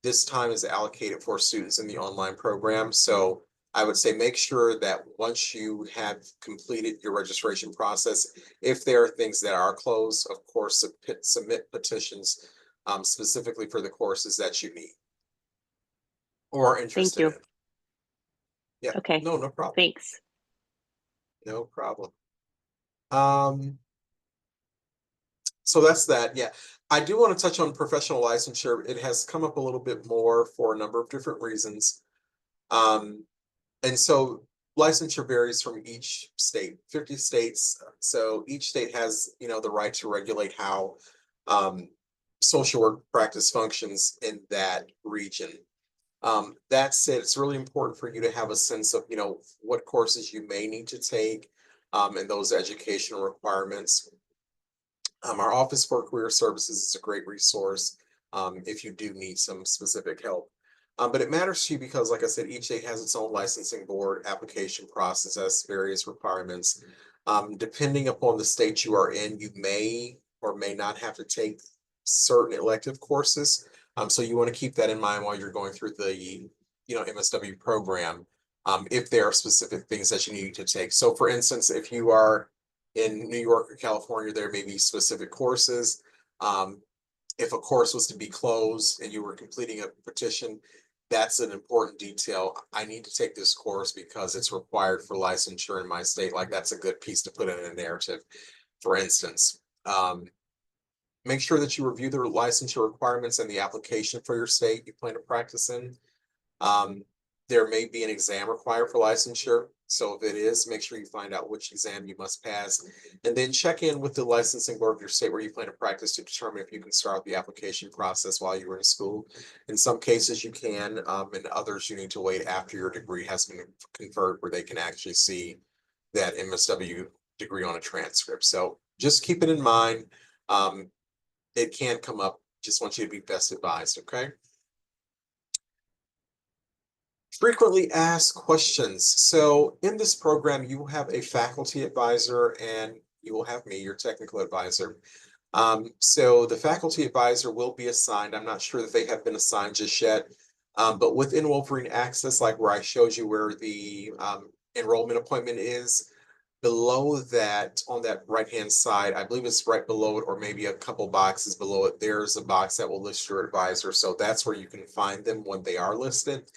this time is allocated for students in the online program. So I would say make sure that once you have completed your registration process, if there are things that are closed, of course, submit petitions specifically for the courses that you need or interested you. in. Yeah. Okay. No problem. Thanks. No problem. So that's that. Yeah. I do want to touch on professional licensure. It has come up a little bit more for a number of different reasons. And so licensure varies from each state, 50 states. So each state has, the right to regulate how social work practice functions in that region. That said, it's really important for you to have a sense of, what courses you may need to take and those educational requirements. Our Office for Career Services is a great resource if you do need some specific help. But it matters to you because, like I said, each state has its own licensing board application process, has various requirements. Depending upon the state you are in, you may or may not have to take certain elective courses. So you want to keep that in mind while you're going through the, MSW program. If there are specific things that you need to take. So for instance, if you are in New York or California, there may be specific courses. If a course was to be closed and you were completing a petition, that's an important detail. I need to take this course because it's required for licensure in my state. Like that's a good piece to put in a narrative, for instance. Make sure that you review the licensure requirements and the application for your state you plan to practice in. There may be an exam required for licensure. So if it is, make sure you find out which exam you must pass, and then check in with the licensing board of your state where you plan to practice to determine if you can start the application process while you're in school. In some cases you can, in others you need to wait after your degree has been conferred where they can actually see that MSW degree on a transcript. So just keep it in mind. It can come up. Just want you to be best advised, okay? Frequently asked questions. So in this program, you will have a faculty advisor and you will have me, your technical advisor. So the faculty advisor will be assigned. I'm not sure that they have been assigned just yet. But within Wolverine Access, like where I showed you where the enrollment appointment is, below that, on that right-hand side, I believe it's right below it, or maybe a couple boxes below it, there's a box that will list your advisor. So that's where you can find them when they are listed.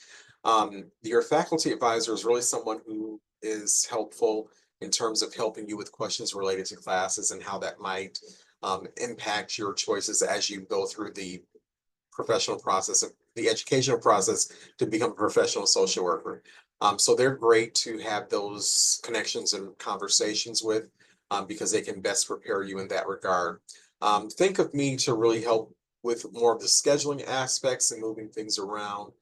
Your faculty advisor is really someone who is helpful in terms of helping you with questions related to classes and how that might impact your choices as you go through the professional process of the educational process to become a professional social worker. So they're great to have those connections and conversations with because they can best prepare you in that regard. Think of me to really help with more of the scheduling aspects and moving things around,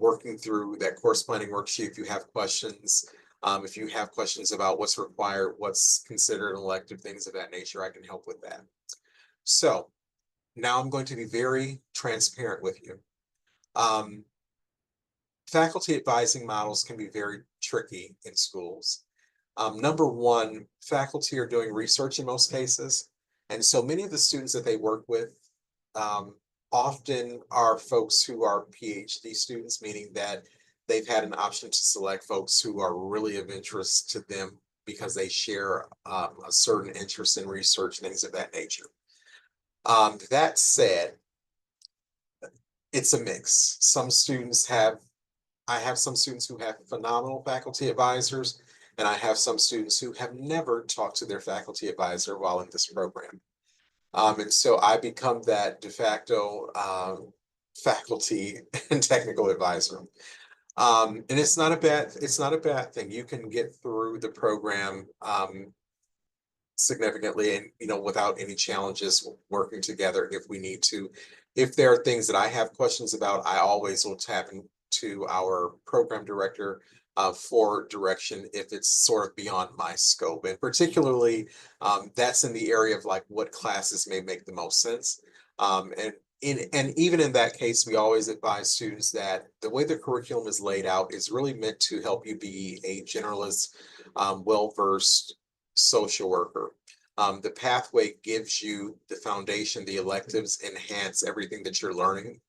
working through that course planning worksheet if you have questions. If you have questions about what's required, what's considered elective, things of that nature, I can help with that. So now I'm going to be very transparent with you. Faculty advising models can be very tricky in schools. Number one, faculty are doing research in most cases. And so many of the students that they work with often are folks who are PhD students, meaning that they've had an option to select folks who are really of interest to them because they share a certain interest in research, things of that nature. That said, it's a mix. I have some students who have phenomenal faculty advisors, and I have some students who have never talked to their faculty advisor while in this program. And so I become that de facto faculty and technical advisor. And it's not a bad thing. You can get through the program significantly and without any challenges working together if we need to. If there are things that I have questions about, I always will tap into our program director for direction if it's sort of beyond my scope. And particularly that's in the area of like what classes may make the most sense. And even in that case, we always advise students that the way the curriculum is laid out is really meant to help you be a generalist, well-versed social worker. The pathway gives you the foundation, the electives enhance everything that you're learning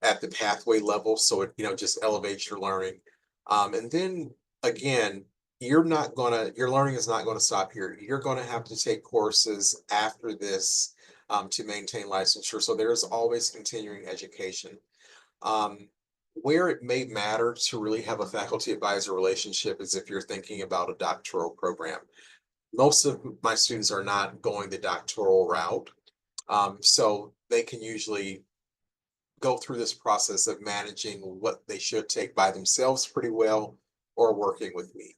at the pathway level. So it, just elevates your learning. And then again, your learning is not going to stop here. You're going to have to take courses after this to maintain licensure. So there's always continuing education. Where it may matter to really have a faculty advisor relationship is if you're thinking about a doctoral program. Most of my students are not going the doctoral route. So they can usually go through this process of managing what they should take by themselves pretty well or working with me.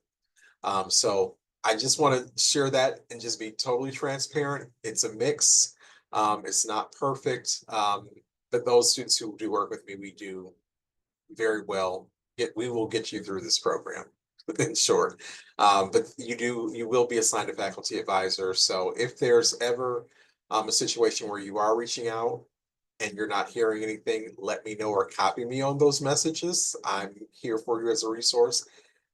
So I just want to share that and just be totally transparent. It's a mix. It's not perfect. But those students who do work with me, we do very well. We will get you through this program in short. But you will be assigned a faculty advisor. So if there's ever a situation where you are reaching out and you're not hearing anything, let me know or copy me on those messages. I'm here for you as a resource.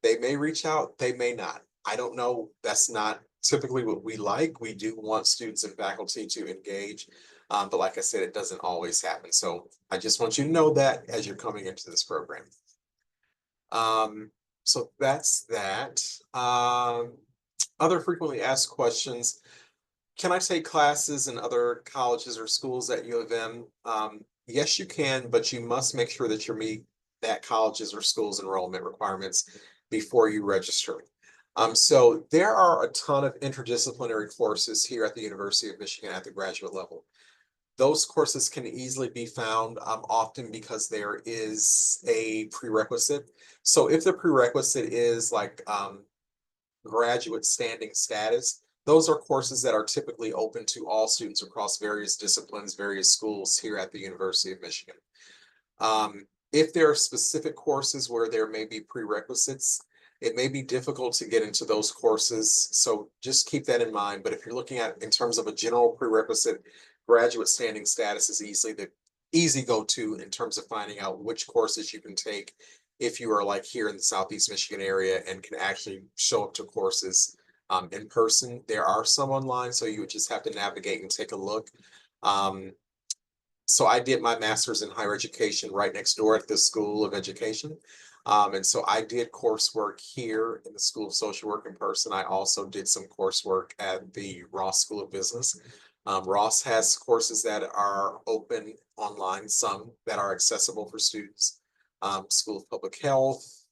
They may reach out, they may not. I don't know. That's not typically what we like. We do want students and faculty to engage. But like I said, it doesn't always happen. So I just want you to know that as you're coming into this program. So that's that. Other frequently asked questions. Can I take classes in other colleges or schools at U of M? Yes, you can, but you must make sure that you meet that colleges or schools enrollment requirements before you register. So there are a ton of interdisciplinary courses here at the University of Michigan at the graduate level. Those courses can easily be found often because there is a prerequisite. So if the prerequisite is like graduate standing status, those are courses that are typically open to all students across various disciplines, various schools here at the University of Michigan. If there are specific courses where there may be prerequisites, it may be difficult to get into those courses. So just keep that in mind. But if you're looking at in terms of a general prerequisite, graduate standing status is easily the easy go-to in terms of finding out which courses you can take if you are like here in the Southeast Michigan area and can actually show up to courses in person. There are some online, so you would just have to navigate and take a look. So I did my master's in higher education right next door at the School of Education. And so I did coursework here in the School of Social Work in person. I also did some coursework at the Ross School of Business. Ross has courses that are open online, some that are accessible for students. School of Public Health,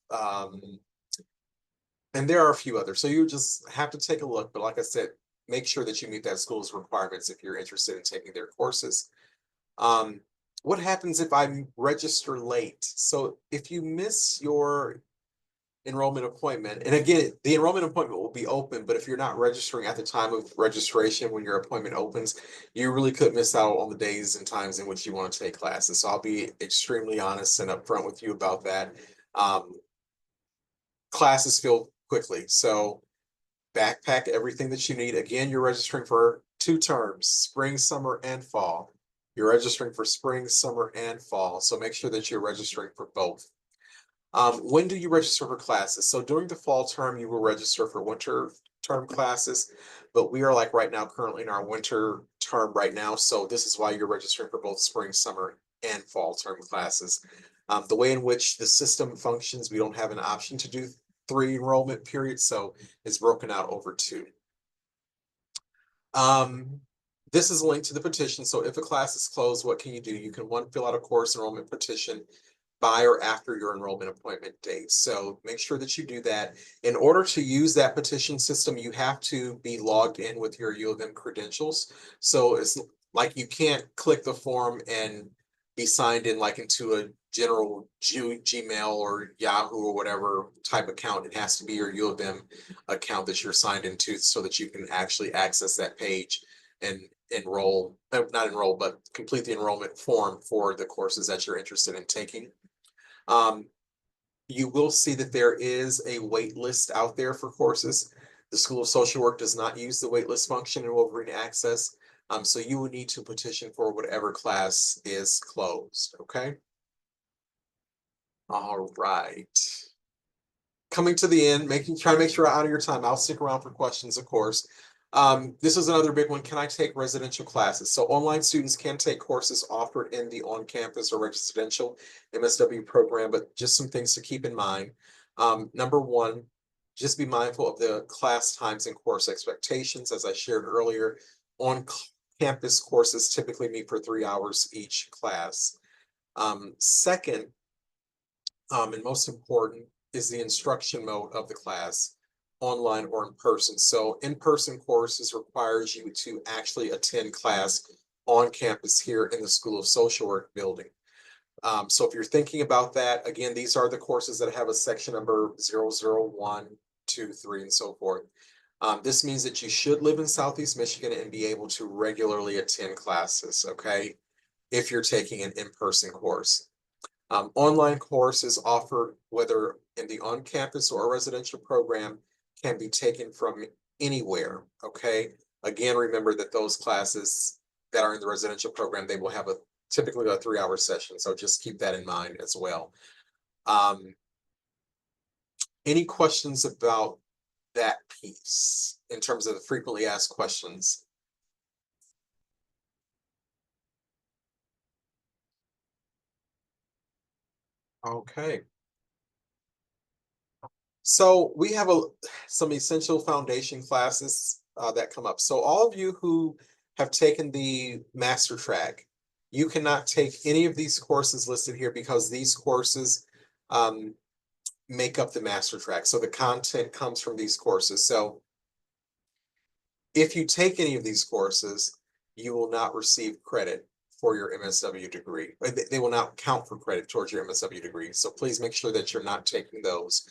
and there are a few others. So you just have to take a look. But like I said, make sure that you meet that school's requirements if you're interested in taking their courses. What happens if I register late? So if you miss your enrollment appointment, and again, the enrollment appointment will be open, but if you're not registering at the time of registration when your appointment opens, you really could miss out on the days and times in which you want to take classes. So I'll be extremely honest and upfront with you about that. Classes fill quickly, so backpack everything that you need. Again, you're registering for 2 terms, spring, summer, and fall. You're registering for spring, summer, and fall. So make sure that you're registering for both. When do you register for classes? So during the fall term, you will register for winter term classes, but we are like right now currently in our winter term right now. So this is why you're registering for both spring, summer, and fall term classes. The way in which the system functions, we don't have an option to do 3 enrollment periods, so it's broken out over 2. This is a link to the petition. So if a class is closed, what can you do? You can fill out a course enrollment petition by or after your enrollment appointment date. So make sure that you do that. In order to use that petition system, you have to be logged in with your U of M credentials. So it's like you can't click the form and be signed in like into a general Gmail or Yahoo or whatever type account. It has to be your U of M account that you're signed into so that you can actually access that page and not enroll, but complete the enrollment form for the courses that you're interested in taking. You will see that there is a wait list out there for courses. The School of Social Work does not use the wait list function in Wolverine Access. So you will need to petition for whatever class is closed, okay? All right. Coming to the end, trying to make sure I honor your time. I'll stick around for questions, of course. This is another big one. Can I take residential classes? So online students can take courses offered in the on-campus or residential MSW program, but just some things to keep in mind. Number one, just be mindful of the class times and course expectations. As I shared earlier, on-campus courses typically meet for 3 hours each class. Second, and most important, is the instruction mode of the class, online or in person. So in-person courses requires you to actually attend class on campus here in the School of Social Work building. So if you're thinking about that, again, these are the courses that have a section number 001, 2, 3, and so forth. This means that you should live in Southeast Michigan and be able to regularly attend classes, okay, if you're taking an in-person course. Online courses offered, whether in the on-campus or a residential program, can be taken from anywhere, okay? Again, remember that those classes that are in the residential program, they will have a typically a 3-hour session, so just keep that in mind as well. Any questions about that piece in terms of the frequently asked questions? Okay. So we have some essential foundation classes that come up. So all of you who have taken the master track, you cannot take any of these courses listed here because these courses make up the master track. So the content comes from these courses. So if you take any of these courses, you will not receive credit for your MSW degree. They will not count for credit towards your MSW degree. So please make sure that you're not taking those.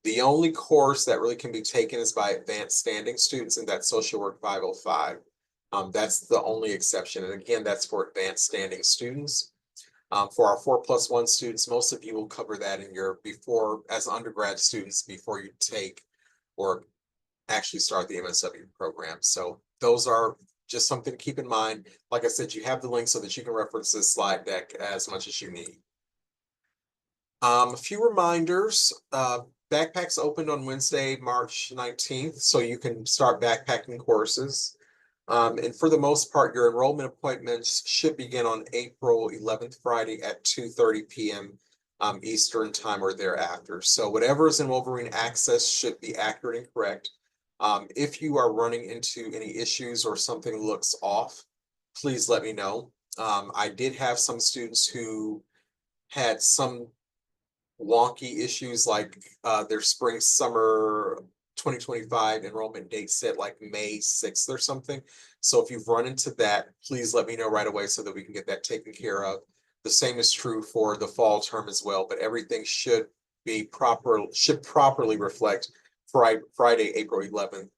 The only course that really can be taken is by advanced standing students, and that's Social Work 505. That's the only exception. And again, that's for advanced standing students. For our 4+1 students, most of you will cover that in your as undergrad students before you take or actually start the MSW program. So those are just something to keep in mind. Like I said, you have the link so that you can reference this slide deck as much as you need. A few reminders. Backpacks opened on Wednesday, March 19th, so you can start backpacking courses. And for the most part, your enrollment appointments should begin on April 11th, Friday at 2:30 p.m. Eastern time or thereafter. So whatever is in Wolverine Access should be accurate and correct. If you are running into any issues or something looks off, please let me know. I did have some students who had some wonky issues like their spring summer 2025 enrollment date set like May 6th or something. So if you've run into that, please let me know right away so that we can get that taken care of. The same is true for the fall term as well, but everything should properly reflect Friday, April 11th,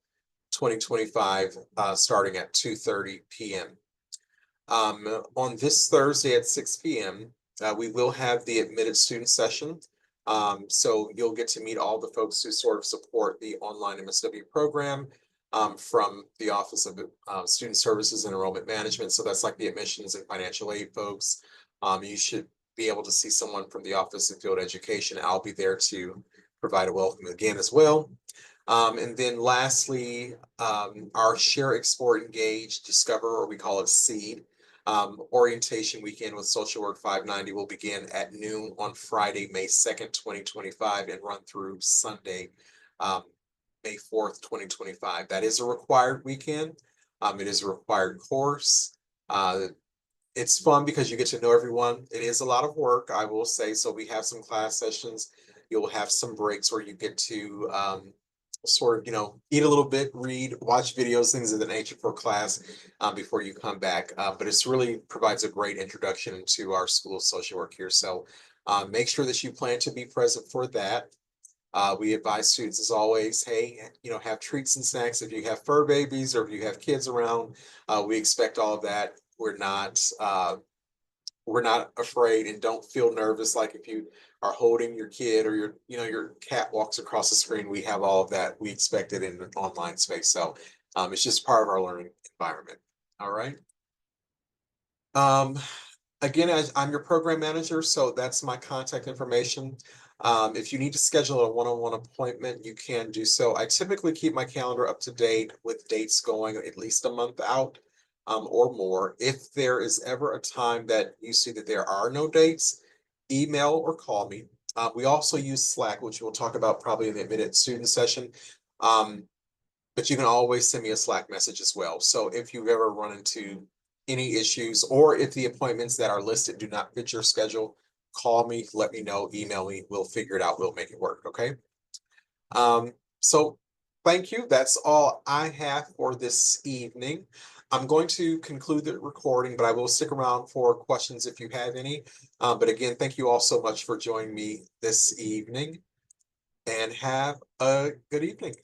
2025, starting at 2:30 p.m. On this Thursday at 6 p.m., we will have the admitted student session. So you'll get to meet all the folks who sort of support the online MSW program from the Office of Student Services and Enrollment Management. So that's like the admissions and financial aid folks. You should be able to see someone from the Office of Field Education. I'll be there to provide a welcome again as well. And then lastly, our Share, Explore, Engage, Discover, or we call it SEED, orientation weekend with Social Work 590 will begin at noon on Friday, May 2nd, 2025, and run through Sunday, May 4th, 2025. That is a required weekend. It is a required course. It's fun because you get to know everyone. It is a lot of work, I will say. So we have some class sessions. You'll have some breaks where you get to sort of, eat a little bit, read, watch videos, things of the nature for class before you come back. But it's really provides a great introduction into our School of Social Work here. So make sure that you plan to be present for that. We advise students as always, hey, have treats and snacks if you have fur babies or if you have kids around. We expect all of that. We're not afraid, and don't feel nervous like if you are holding your kid or your cat walks across the screen. We have all of that. We expect it in an online space. So it's just part of our learning environment. All right. Again, I'm your program manager, so that's my contact information. If you need to schedule a one-on-one appointment, you can do so. I typically keep my calendar up to date with dates going at least a month out or more. If there is ever a time that you see that there are no dates, email or call me. We also use Slack, which we'll talk about probably in the admitted student session. But you can always send me a Slack message as well. So if you've ever run into any issues, or if the appointments that are listed do not fit your schedule, call me, let me know, email me, we'll figure it out, we'll make it work, okay? So thank you, that's all I have for this evening. I'm going to conclude the recording, but I will stick around for questions if you have any. But again, thank you all so much for joining me this evening, and have a good evening.